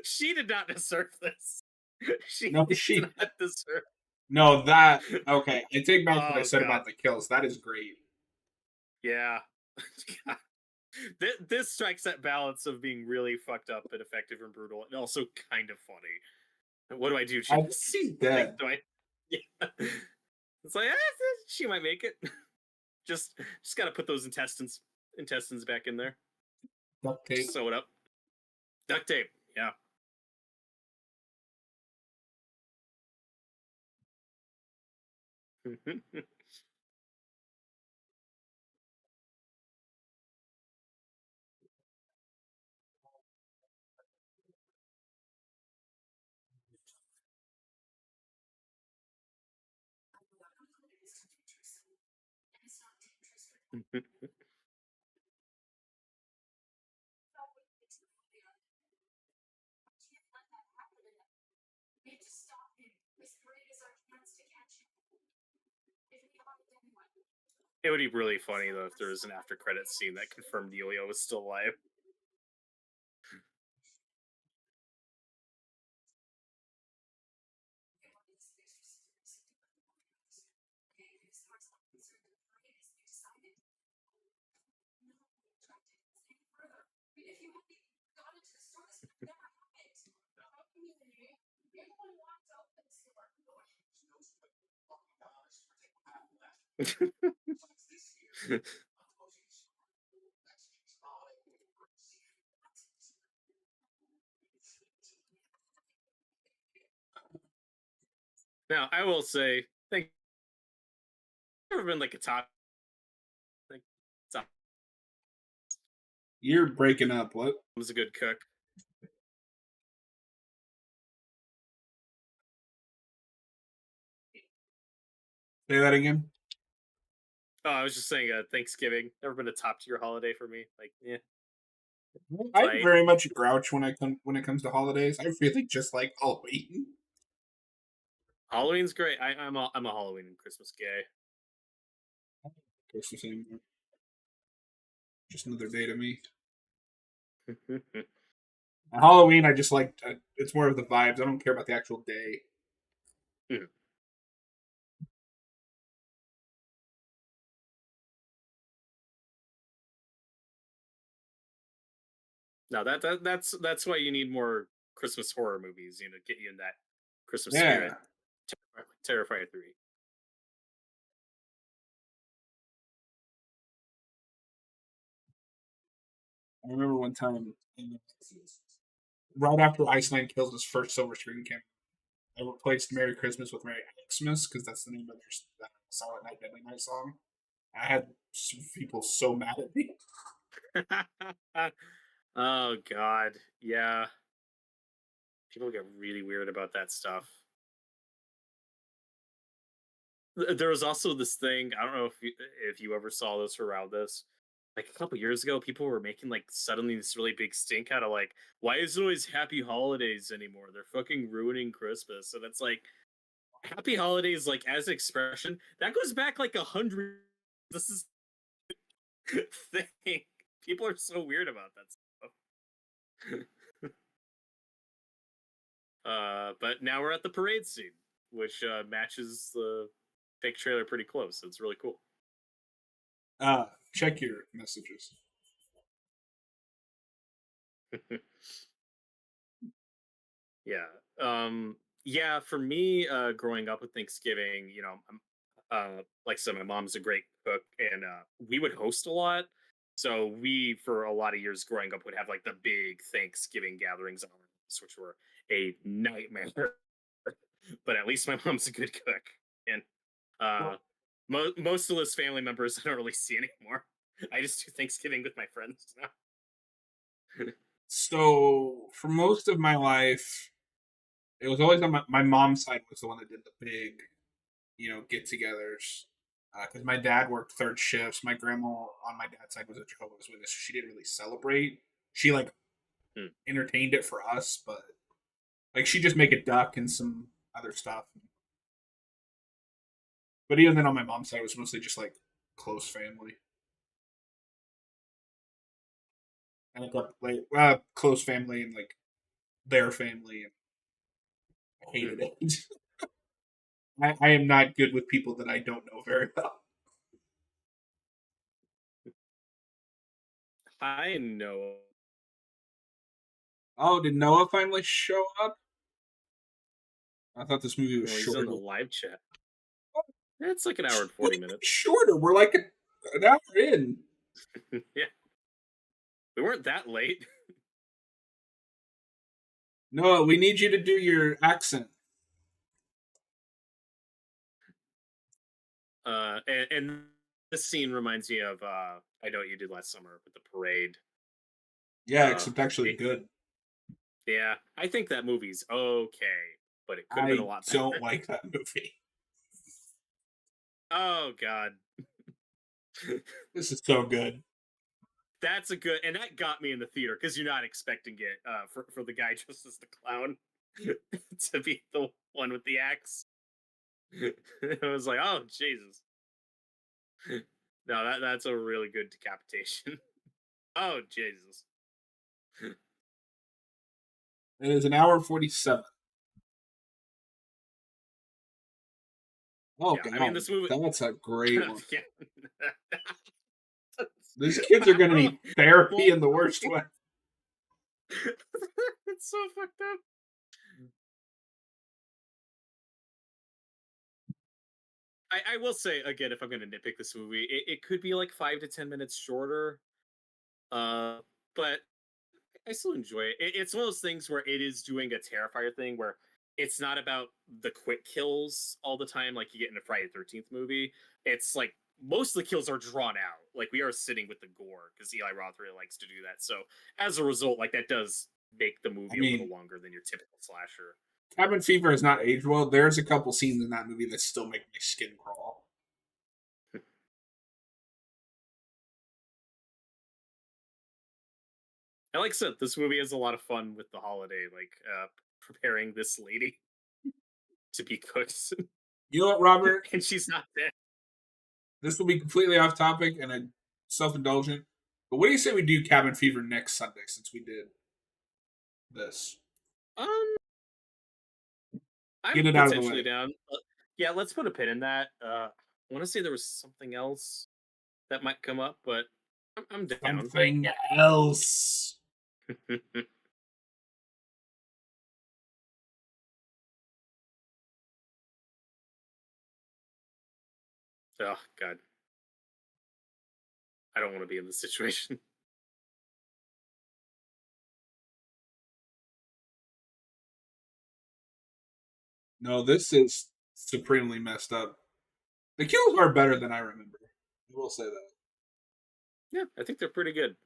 She did not deserve this. She no, did she not deserve. no that okay. I take back what I Oh said God, about the kills. That is great. yeah. This strikes that balance of being really fucked up and effective and brutal, and also kind of funny. What do I do, I think Jess? she's Like, dead. do I? Yeah. It's like she might make it. Just gotta put those intestines back in there. Duct tape. Just sew it up. Duct tape. Yeah. It would be really funny though if there was an after credits scene that confirmed Yo-Yo was still alive. Now I will say, think ever been like a top like Tom You're breaking up. What? was a good cook. Say that again. Oh, I was just saying Thanksgiving. Never been a top tier holiday for me. Like, yeah. I'm Like very much a grouch when it comes to holidays. I really just like Halloween. Halloween's great. I'm a Halloween and Christmas gay. Christmas anymore. Just another day to me. Halloween, I just like it's more of the vibes. I don't care about the actual day. No, that's why you need more Christmas horror movies. You know, get you in that Christmas spirit. Yeah, Terrifier 3. I remember one time, right after Iceland kills his first silver screen camera, I replaced "Merry Christmas" with "Merry Xmas" because that's the name of their Silent Night, Deadly Night song. I had some people so mad at me. Oh God, yeah. People get really weird about that stuff. There was also this thing. I don't know if you ever saw this or around this. Like a couple years ago, people were making like suddenly this really big stink out of like, why is it always Happy Holidays anymore? They're fucking ruining Christmas, and it's like Happy Holidays, like as an expression that goes back like 100. This is thing. People are so weird about that stuff. But now we're at the parade scene, which matches the fake trailer pretty close. It's really cool. Check your messages. Yeah. Yeah, for me, growing up with Thanksgiving, you know, like I said, my mom's a great cook, and we would host a lot. So we, for a lot of years growing up, would have like the big Thanksgiving gatherings on our house, which were a nightmare. But at least my mom's a good cook, and uh, Well, most of those family members I don't really see anymore. I just do Thanksgiving with my friends now. so for most of my life, it was always on my mom's side was the one that did the big, get-togethers. Because my dad worked third shifts. My grandma on my dad's side was a Jehovah's Witness. So she didn't really celebrate. She like Hmm. entertained it for us, but like she just make a duck and some other stuff. But even then, on my mom's side, it was mostly just like close family. And I got like close family and like their family, and I hated Hmm. it. I am not good with people that I don't know very well. I know. Oh, did Noah finally show up? I thought this movie was Well, he's in shorter. the live chat. It's like an hour and What do 40 you mean minutes. shorter? We're like an hour in. Yeah, we weren't that late. Noah, we need you to do your accent. And this scene reminds me of I Know What You Did Last Summer with the parade. Yeah, Uh, except actually it, good. yeah, I think that movie's okay, but it could have been a I lot don't better. like that movie. Oh God. This is so good. That's a good, and that got me in the theater because you're not expecting it for the guy dressed as the clown to be the one with the axe. It was like, oh Jesus, no, that's a really good decapitation. Oh Jesus, It is an hour 47. Oh yeah. I mean, god, this movie, that's a great one. yeah. These kids are I gonna don't know. need therapy Well, in the worst way. it's so fucked up. I will say again, if I'm going to nitpick this movie, it could be like 5 to 10 minutes shorter. Uh, but I still enjoy it. It's one of those things where it is doing a Terrifier thing where it's not about the quick kills all the time like you get in a Friday the 13th movie. It's like most of the kills are drawn out. Like we are sitting with the gore because Eli Roth really likes to do that. So as a result, like that does make the I movie a little mean, longer than your typical slasher. Cabin Fever has not aged well. There's a couple scenes in that movie that still make my skin crawl. And like I said, this movie has a lot of fun with the holiday, like preparing this lady to be cooked, You know what, Robert? and she's not dead. This will be completely off topic and a self indulgent. But what do you say we do Cabin Fever next Sunday since we did this? Um, I'm Get it out of the potentially way. down. Yeah, let's put a pin in that. I want to say there was something else that might come up, but I'm down. Something else. Oh God, I don't want to be in this situation. No, this is supremely messed up. The kills are better than I remember. I will say that. Yeah, I think they're pretty good.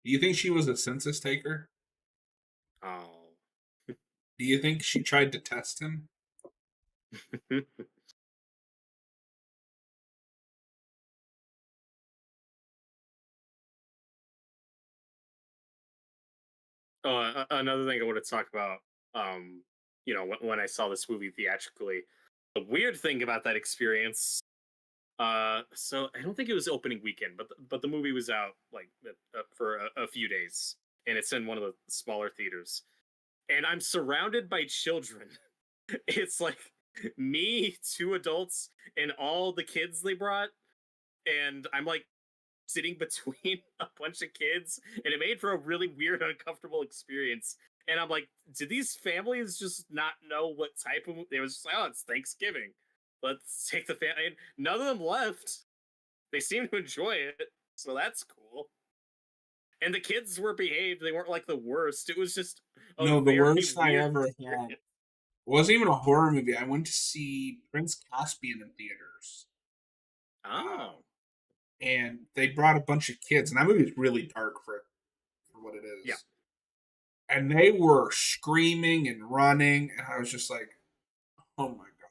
Do you think she was a census taker? Oh. Do you think she tried to test him? Oh, another thing I want to talk about, when I saw this movie theatrically, the weird thing about that experience. So I don't think it was opening weekend, but the movie was out like for a few days, and it's in one of the smaller theaters, and I'm surrounded by children. It's like me, two adults, and all the kids they brought, and I'm like sitting between a bunch of kids, and it made for a really weird, uncomfortable experience. And I'm like, did these families just not know what type of? They was just like, oh, it's Thanksgiving. Let's take the family. And none of them left. They seemed to enjoy it, so that's cool. And the kids were behaved. They weren't like the worst. It was just a No, the very worst I weird ever had experience. wasn't even a horror movie. I went to see Prince Caspian in theaters. Oh, And they brought a bunch of kids, and that movie is really dark for what it yeah. is. And they were screaming and running, and I was just like, "Oh my god!"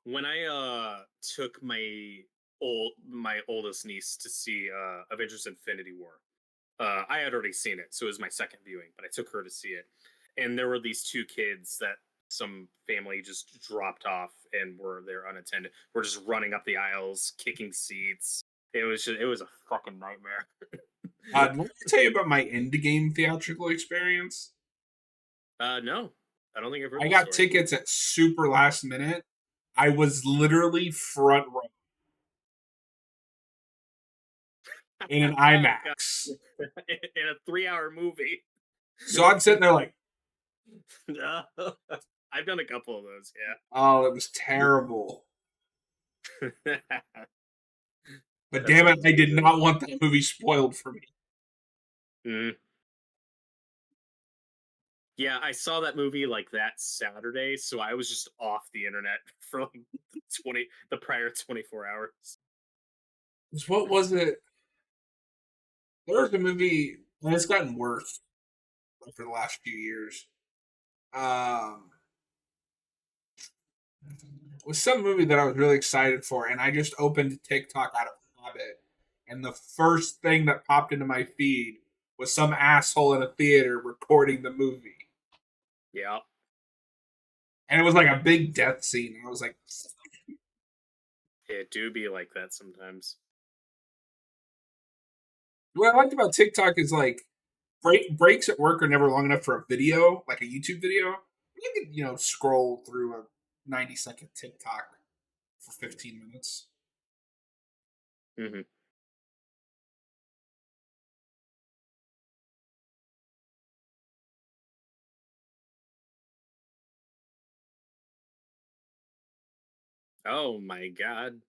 When I took my oldest niece to see Avengers Infinity War, I had already seen it, so it was my second viewing, but I took her to see it. And there were these two kids that some family just dropped off and were there unattended. We're just running up the aisles, kicking seats. It was a fucking nightmare. Let me tell you about my Endgame theatrical experience. No, I don't think I've heard I the got story. tickets at super last minute. I was literally front row in an Oh god, IMAX. in a 3 hour movie. So I'm sitting there like, No. I've done a couple of those, "Oh, it was terrible." yeah. But That damn it, sounds I did good. not want that movie spoiled for me. Mm. Yeah, I saw that movie like that Saturday, so I was just off the internet for like the prior 24 hours. 'Cause what was it? There was a movie, and it's gotten worse for the last few years. Um, it was some movie that I was really excited for, and I just opened TikTok out of habit, and the first thing that popped into my feed was some asshole in a theater recording the movie, Yeah, and it was like a big death scene. And I was like, it do be like that sometimes. what I liked about TikTok is like breaks at work are never long enough for a video, like a YouTube video. You can scroll through a 90-second TikTok for 15 minutes. Hmm. Oh my god.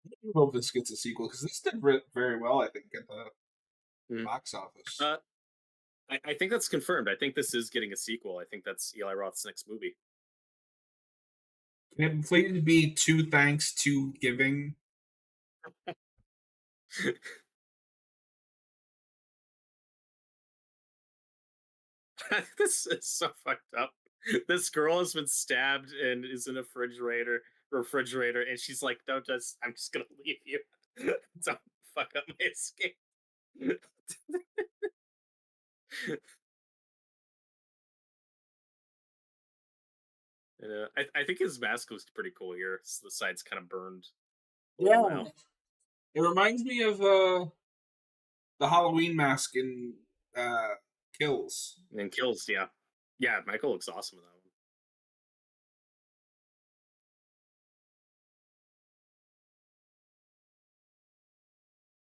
I hope this gets a sequel because this did very well. I think at the Mhm. box office. Uh, I think that's confirmed. I think this is getting a sequel. I think that's Eli Roth's next movie. Can it please be two thanks to giving? This is so fucked up. This girl has been stabbed and is in a refrigerator, and she's like, "Don't just. I'm just gonna leave you. Don't fuck up my escape." I think his mask was pretty cool here. The side's kind of burned a little Yeah, now. it reminds me of the Halloween mask in Kills. And kills, yeah, yeah. Michael looks awesome in that one.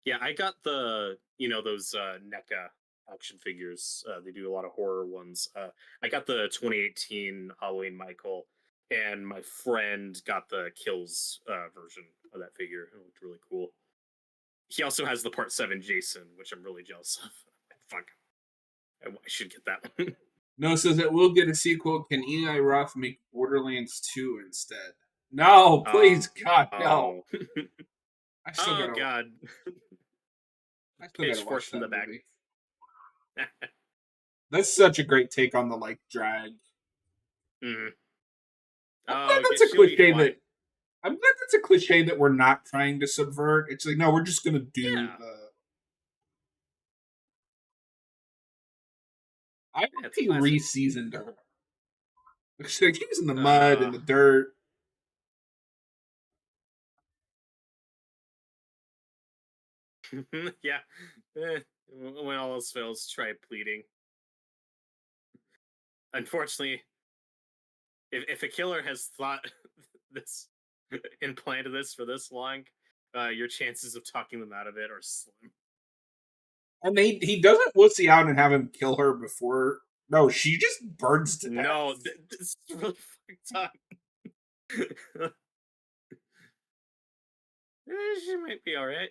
Yeah, I got the those NECA action figures. They do a lot of horror ones. I got the 2018 Halloween Michael, and my friend got the Kills version of that figure. It looked really cool. He also has the Part 7 Jason, which I'm really jealous of. Fuck, I should get that one. No, says it will get a sequel. Can Eli Roth make Borderlands 2 instead? No, please, God, no. Oh, I still oh gotta, God! I still gotta Pitchfork watch from that the back. movie. That's such a great take on the like drag. Mm. I'm glad Oh, that's get a Chewy cliche fly. that I'm glad that's a cliche that we're not trying to subvert. It's like no, we're just gonna do Yeah, the. I hope yeah, it's a he classic. re-seasoned her. It's like he was in the mud Uh, and the dirt. yeah. Eh, when all else fails, try pleading. Unfortunately, if a killer has thought this and planned this for this long, your chances of talking them out of it are slim. And he doesn't wussy out and have him kill her before. No, she just burns to No, death. this is really fucked up. She might be all right.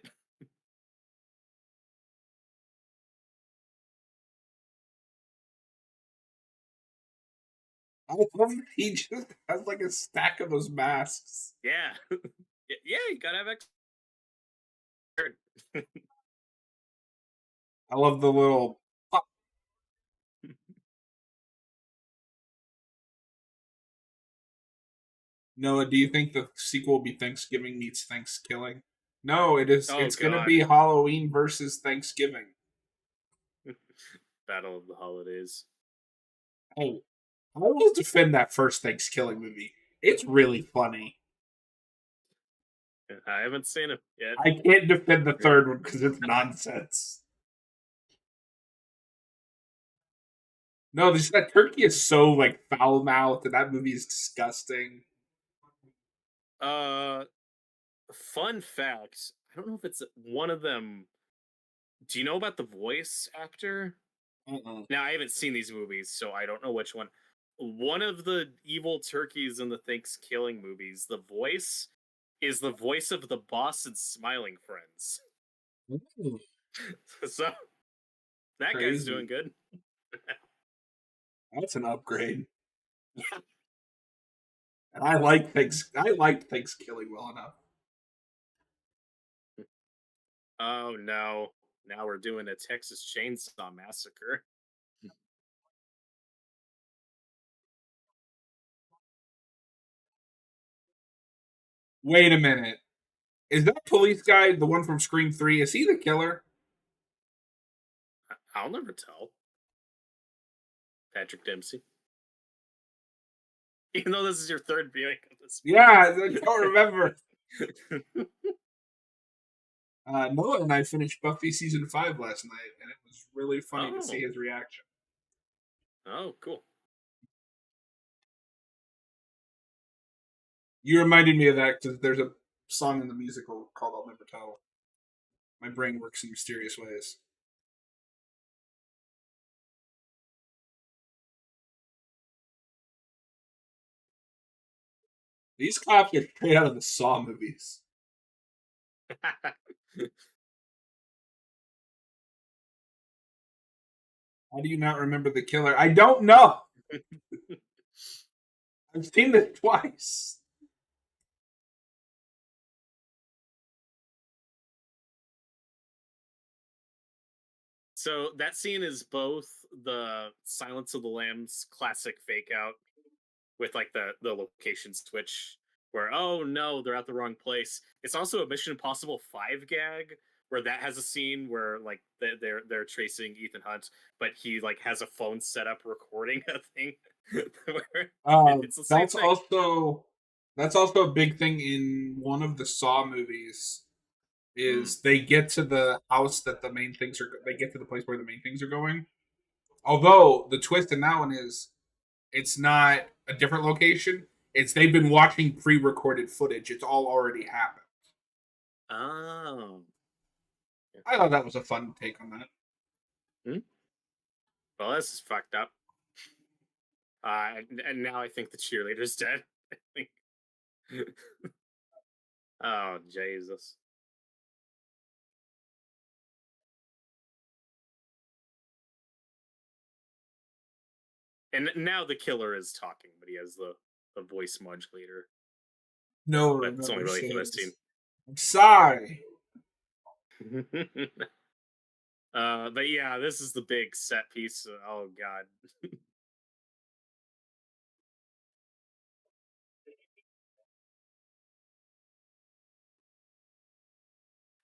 I love that he just has like a stack of those masks. Yeah, yeah. You gotta have extra. I love the little. Noah, do you think the sequel will be Thanksgiving meets Thanksgiving? No, it is. Oh It's going to God, be Halloween versus Thanksgiving. Battle of the Holidays. Hey, I will defend that first Thanksgiving movie. It's really funny. I haven't seen it yet. I can't defend the third one because it's nonsense. No, that turkey is so like foul mouthed, and that movie is disgusting. Uh, fun fact. I don't know if it's one of them. Do you know about the voice actor? Uh-uh. Now I haven't seen these movies, so I don't know which one. One of the evil turkeys in the Thanksgiving movies, the voice is the voice of the boss in Smiling Friends. Ooh, So that guy's doing crazy. good. That's an upgrade. Yeah. And I like things. I liked Thanksgiving well enough. Oh no. Now we're doing a Texas Chainsaw Massacre. Wait a minute. Is that police guy the one from Scream 3? Is he the killer? I'll never tell. Patrick Dempsey. Even though this is your third viewing of this Yeah, I don't remember. Noah and I finished Buffy season 5 last night, and it was really funny to see Oh. his reaction. Oh, cool. You reminded me of that because there's a song in the musical called I'll Never Tell. My brain works in mysterious ways. These cops are straight out of the Saw movies. How do you not remember the killer? I don't know. I've seen this twice. So that scene is both the Silence of the Lambs classic fake out with like the location switch where oh no they're at the wrong place. It's also a Mission Impossible 5 gag where that has a scene where like they're tracing Ethan Hunt, but he like has a phone set up recording a thing. Where it's the same That's thing. also a big thing in one of the Saw movies. Mm. Is they get to the house that the main things are. They get to the place where the main things are going. Although the twist in that one is it's not a different location. It's they've been watching pre-recorded footage. It's all already happened. Oh. I thought that was a fun take on that. Hmm? Well, this is fucked up. And now I think the cheerleader's dead. I think. Oh Jesus! And now the killer is talking, but he has the voice modulator. No, But it's only never really for this scene. says. I'm sorry. But yeah, this is the big set piece. Oh god.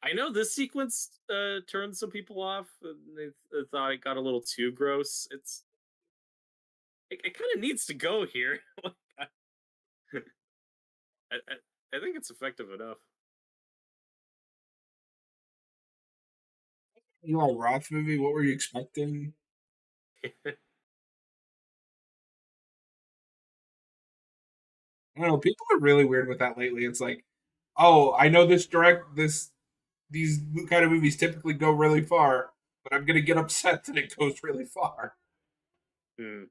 I know this sequence turned some people off. They thought it got a little too gross. It kind of needs to go here. I think it's effective enough. Eli Roth movie. What were you expecting? I don't know. People are really weird with that lately. It's like, oh, I know these kind of movies typically go really far, but I'm gonna get upset that it goes really far. Hmm.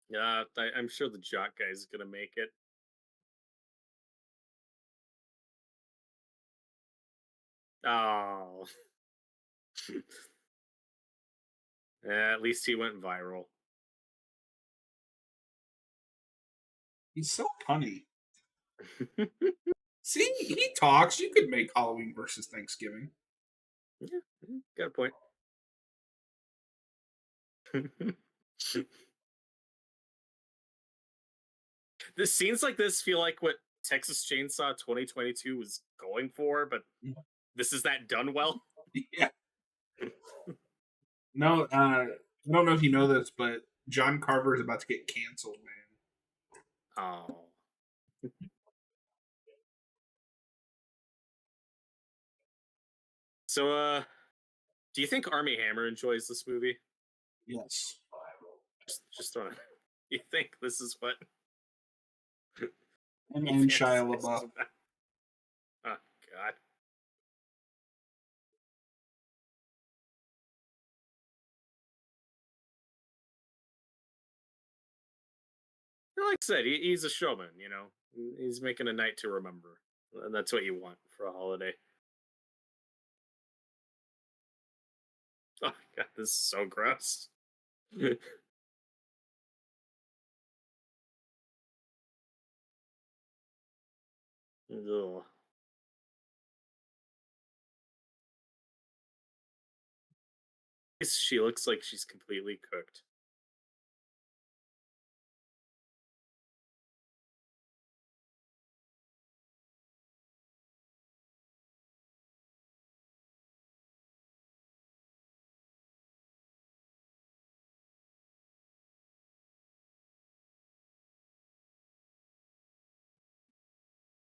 Yeah, I'm sure the jock guy's gonna make it. Oh, yeah, at least he went viral. He's so punny. See, he talks. You could make Halloween versus Thanksgiving. Yeah, got a point. This scenes like this feel like what Texas Chainsaw 2022 was going for, but this is that done well. Yeah. No, I don't know if you know this, but John Carver is about to get canceled, man. Oh, so do you think Army Hammer enjoys this movie? Yes. Just throwing. You think this is what he And Shia fantasizes LaBeouf. about? Oh God. Like I said, he's a showman. He's making a night to remember, and that's what you want for a holiday. Oh God, this is so gross. Ugh. She looks like she's completely cooked.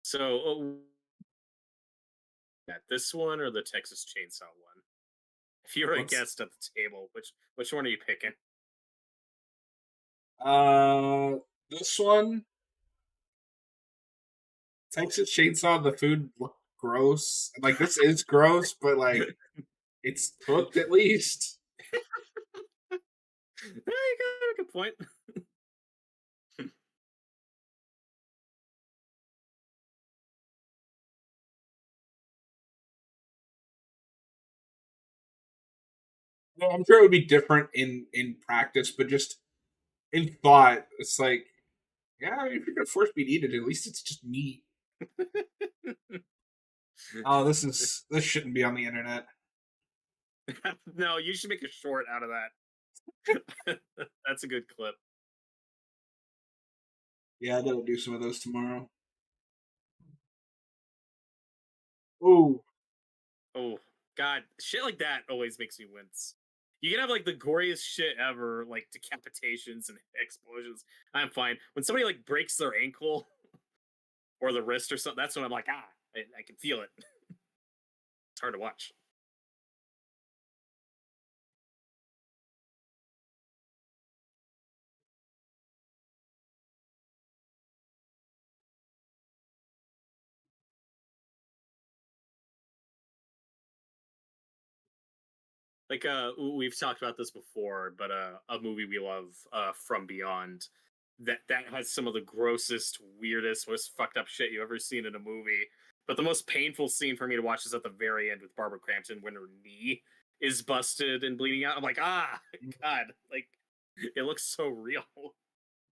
So, this one or the Texas Chainsaw one? If you were a What's guest at the table, which one are you picking? uh this one? Texas Chainsaw. The food looked gross. Like this is gross, but like it's cooked at least. You got a good point. Well, I'm sure it would be different in practice, but just in thought, it's like, yeah, if you're gonna force me to eat it, at least it's just meat. Oh, this shouldn't be on the internet. No, you should make a short out of that. That's a good clip. Yeah, I gotta do some of those tomorrow. Ooh, Oh God, shit like that always makes me wince. You can have like the goriest shit ever, like decapitations and explosions. I'm fine. When somebody like breaks their ankle or the wrist or something, that's when I'm like, I can feel it. It's hard to watch. Like we've talked about this before, but a movie we love, From Beyond, that has some of the grossest, weirdest, most fucked up shit you've ever seen in a movie. But the most painful scene for me to watch is at the very end with Barbara Crampton when her knee is busted and bleeding out. I'm like, God, like it looks so real.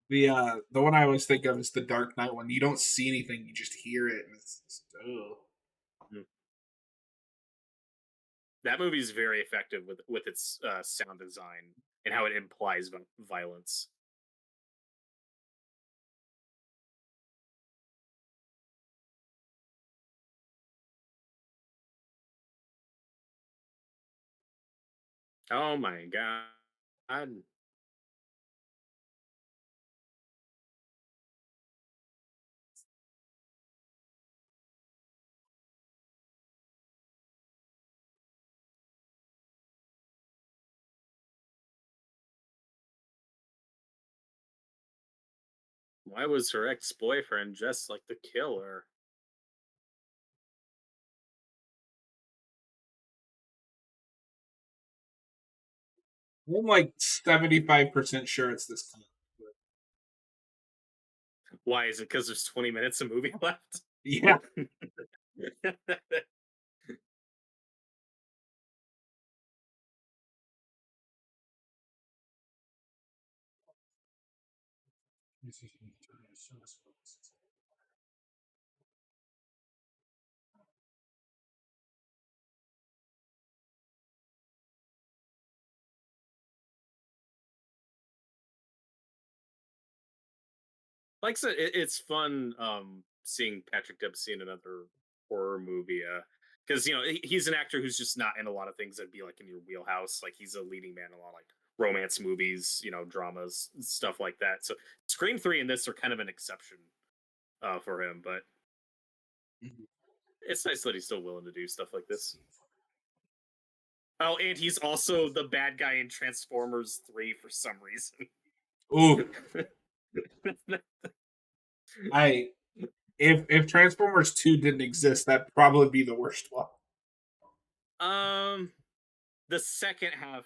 the one I always think of is the Dark Knight one. You don't see anything, you just hear it, and it's just, ugh. Mm. That movie is very effective with its sound design and how it implies violence. Oh my God. Why was her ex boyfriend dressed like the killer? I'm like 75% sure it's this time. Why is it because there's 20 minutes of movie left? Yeah. Like I said, it's fun seeing Patrick Dempsey in another horror movie. Because he's an actor who's just not in a lot of things that'd be like in your wheelhouse. Like he's a leading man in a lot of like romance movies, dramas, stuff like that. So Scream 3 and this are kind of an exception for him, but it's nice that he's still willing to do stuff like this. Oh, and he's also the bad guy in Transformers 3 for some reason. Ooh, I if Transformers 2 didn't exist, that'd probably be the worst one. um, the second half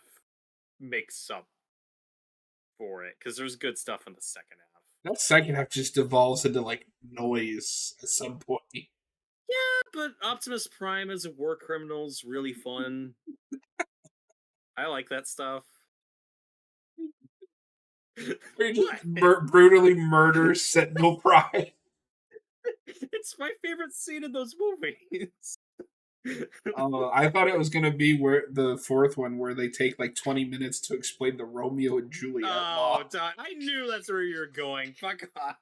makes up for it because there's good stuff in the second half. That second half just devolves into like noise at some point. Yeah, but Optimus Prime as a war criminal is really fun. I like that stuff. Where he just What? brutally murders Sentinel Prime. It's my favorite scene in those movies. I thought it was gonna be where the fourth one where they take like 20 minutes to explain the Romeo and Juliet Oh, law. I knew that's where you were going. Fuck off.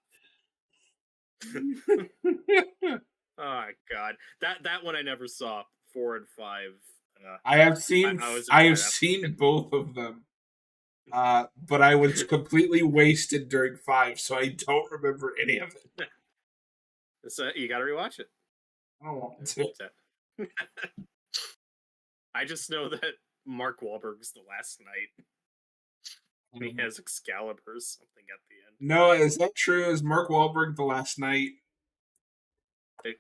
Oh my god, that one I never saw. 4 and 5. Uh, I was I have upset after. seen both of them. But I was completely wasted during 5, so I don't remember any of it. So you got to rewatch it. I don't want to. I just know that Mark Wahlberg's the last knight. He has Excalibur or something at the end. No, is that true? Is Mark Wahlberg the last night?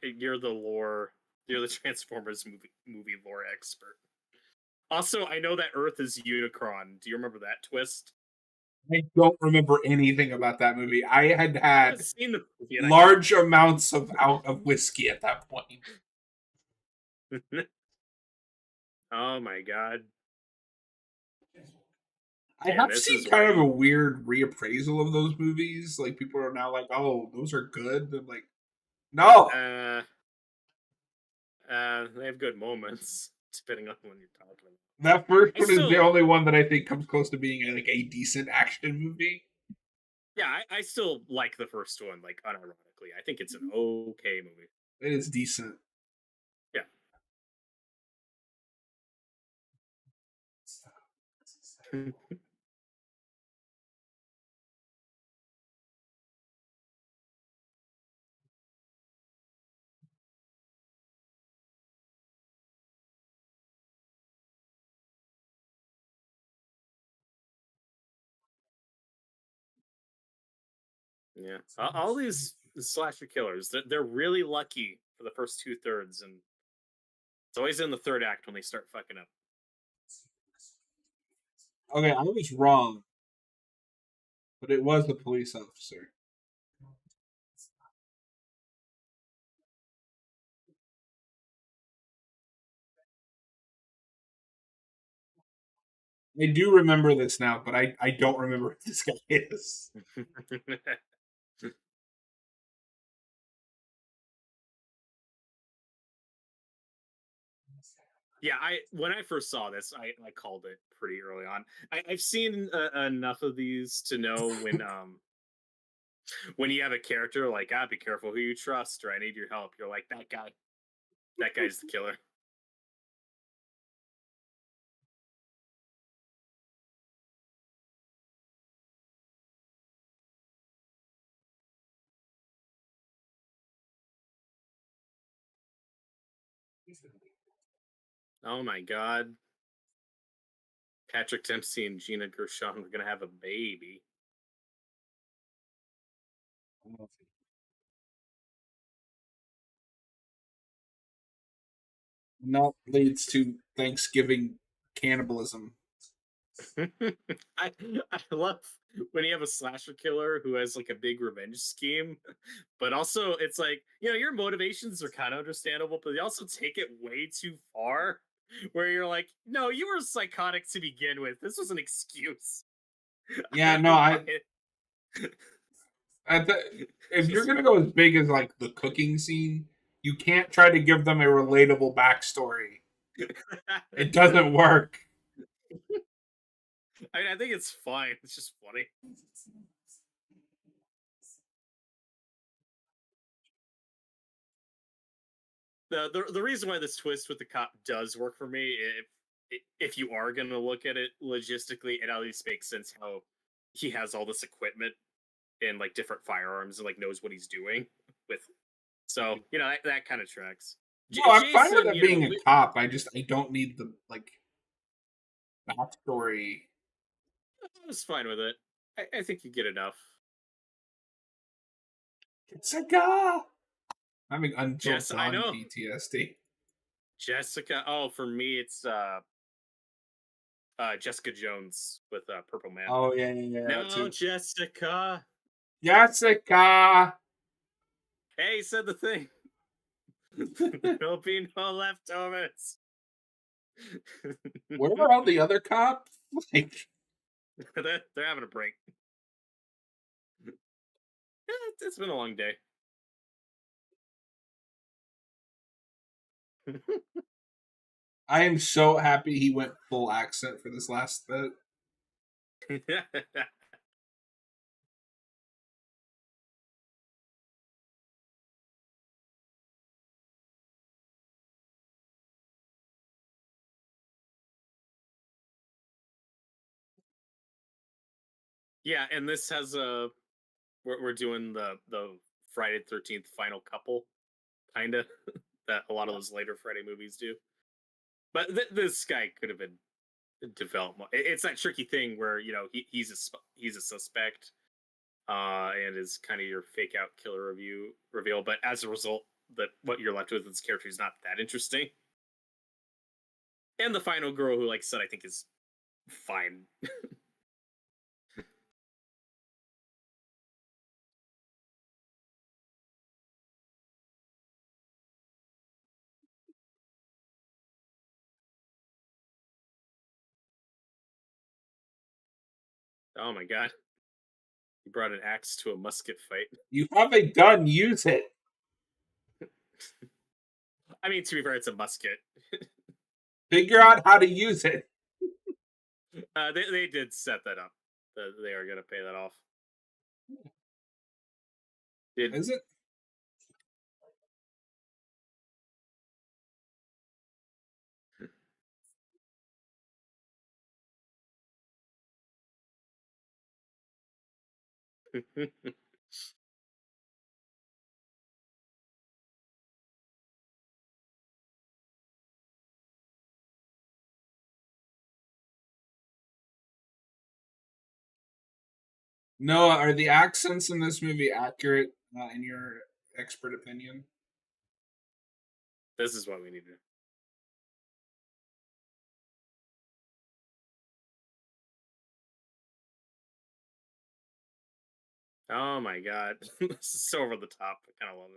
You're the lore. You're the Transformers movie lore expert. Also, I know that Earth is Unicron. Do you remember that twist? I don't remember anything about that movie. I had I haven't had seen the movie, and I large amounts of whiskey at that point. know. Oh my god! I Damn, have this seen is kind of why. a weird reappraisal of those movies. Like people are now like, "Oh, those are good." I'm like, "No." Uh, they have good moments depending on when you're talking about. That first I one is the still, only one that I think comes close to being like a decent action movie. yeah, I still like the first one, like unironically. I think it's an okay movie. It is decent. Yeah. Yeah, all these slasher killers, they're really lucky for the first two thirds, and it's always in the third act when they start fucking up. Okay, I was wrong, but it was a police officer. I do remember this now, but I don't remember who this guy is. Yeah, I when I first saw this, I called it pretty early on. I've seen enough of these to know when you have a character like, ah, be careful who you trust, or I need your help. You're like, that guy. That guy's the killer. Oh my god. Patrick Dempsey and Gina Gershon are gonna have a baby. And that leads to Thanksgiving cannibalism. I I love when you have a slasher killer who has like a big revenge scheme, but also it's like, your motivations are kind of understandable, but they also take it way too far. Where you're like, no, you were psychotic to begin with. This was an excuse. Yeah, I no, don't buy it. I th- It's if you're just gonna go as big as like the cooking scene, you can't try to give them a relatable backstory. It doesn't work. I think it's fine. It's just funny. The reason why this twist with the cop does work for me, if you are going to look at it logistically, it at least makes sense how he has all this equipment and like different firearms and like knows what he's doing with. So that kind of tracks. No, I'm fine with Jason, it being a cop. I don't need the like backstory. I was fine with it. I think you get enough. It's a guy having Until I Dawn know PTSD. Jessica. Oh, for me, it's Jessica Jones with Purple Man. Oh yeah, yeah, yeah, that No, too. Jessica. Jessica. Hey, he said the thing. There'll be no leftovers. Where were all the other cops? Like, They're having a break. Yeah, it's been a long day. I am so happy he went full accent for this last bit. Yeah, and this has a we're doing the Friday 13th final couple, kind of that a lot of those later Friday movies do. But this guy could have been developed more. It's that tricky thing where he's a suspect, and is kind of your fake out killer review reveal. But as a result, that what you're left with this character is not that interesting. And the final girl who, like I said, I think is fine. Oh my god, he brought an axe to a musket fight. You have a gun, use it. I mean, to be fair, it's a musket. Figure out how to use it. They did set that up. They are going to pay that off. Did Is it? Noah, are the accents in this movie accurate in your expert opinion? This is what we need to. Oh my god, this is so over the top. I kind of love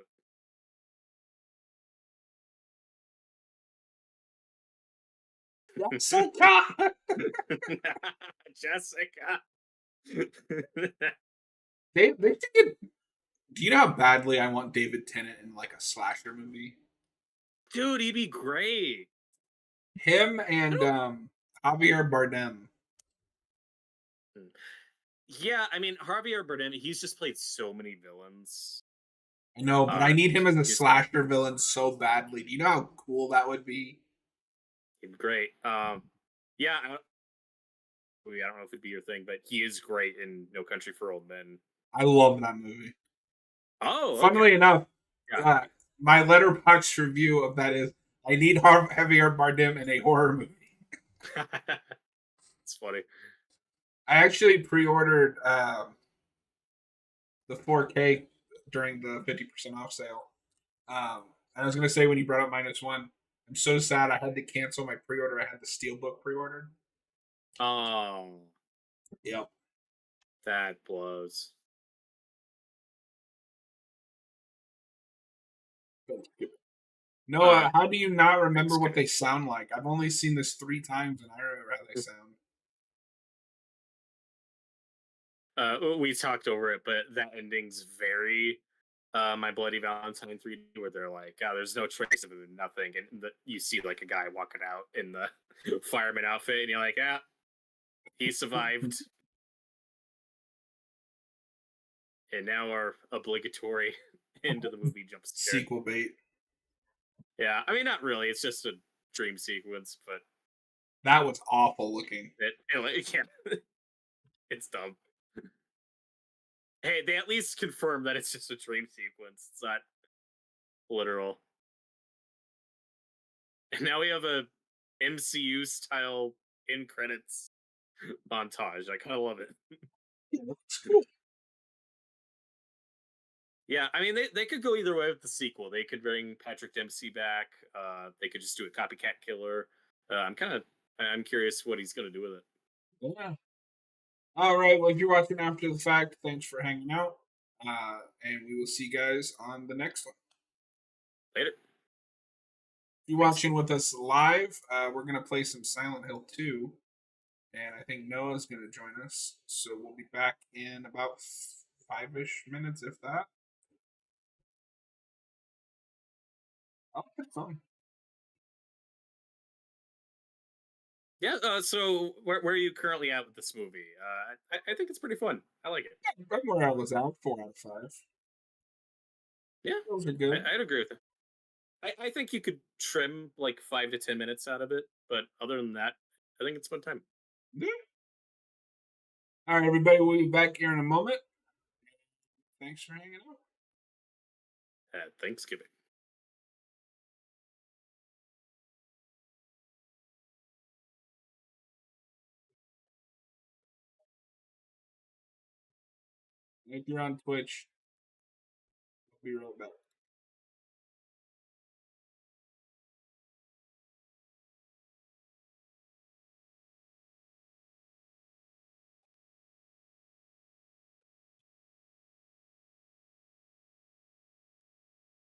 Jessica! it. Jessica. They should get. Do you know how badly I want David Tennant in like a slasher movie? Dude, he'd be great. Him I and don't. Javier Bardem. Hmm. Yeah, I mean Javier Bardem. He's just played so many villains. I know, but I need him as a He's great. slasher villain so badly. Do you know how cool that would be? He'd be great. Yeah. I don't know if it'd be your thing, but he is great in No Country for Old Men. I love that movie. Oh, okay. Funnily enough, Yeah. my letterbox review of that is I need Javier Bardem in a horror movie. It's funny. I actually pre-ordered the 4K during the 50% off sale. And I was gonna say when you brought up minus one, I'm so sad I had to cancel my pre-order. I had the Steelbook pre-ordered. Oh, Yep. that blows. Noah, how do you not Thanks, remember what Kevin. they sound like? I've only seen this 3 times and I remember how they sound. We talked over it, but that ending's very My Bloody Valentine 3, where they're like, "Oh, there's no trace of it, nothing," and you see like a guy walking out in the fireman outfit, and you're like, "Ah, he survived." And now our obligatory end of the movie jump scare. Sequel bait. Yeah, I mean, not really. It's just a dream sequence, but That was awful looking. it can't. It's dumb. Hey, they at least confirm that it's just a dream sequence. It's not literal. And now we have a MCU style in credits montage. I kind of love it. Yeah, I mean, they could go either way with the sequel. They could bring Patrick Dempsey back. They could just do a copycat killer. I'm curious what he's gonna do with it. Yeah. All right. Well, if you're watching after the fact, thanks for hanging out. And we will see you guys on the next one. Later. If you're Thanks. watching with us live, we're going to play some Silent Hill 2. And I think Noah's going to join us. So we'll be back in about 5-ish minutes, if that. Oh, that's fun. Yeah. So where are you currently at with this movie? I think it's pretty fun. I like it. Yeah, where I was out, 4 out of 5. Yeah, Those are good. I'd agree with it. I think you could trim like 5 to 10 minutes out of it, but other than that, I think it's a fun time. Yeah. All right, everybody. We'll be back here in a moment. Thanks for hanging out. At Thanksgiving. If you're on Twitch, I'll be right back.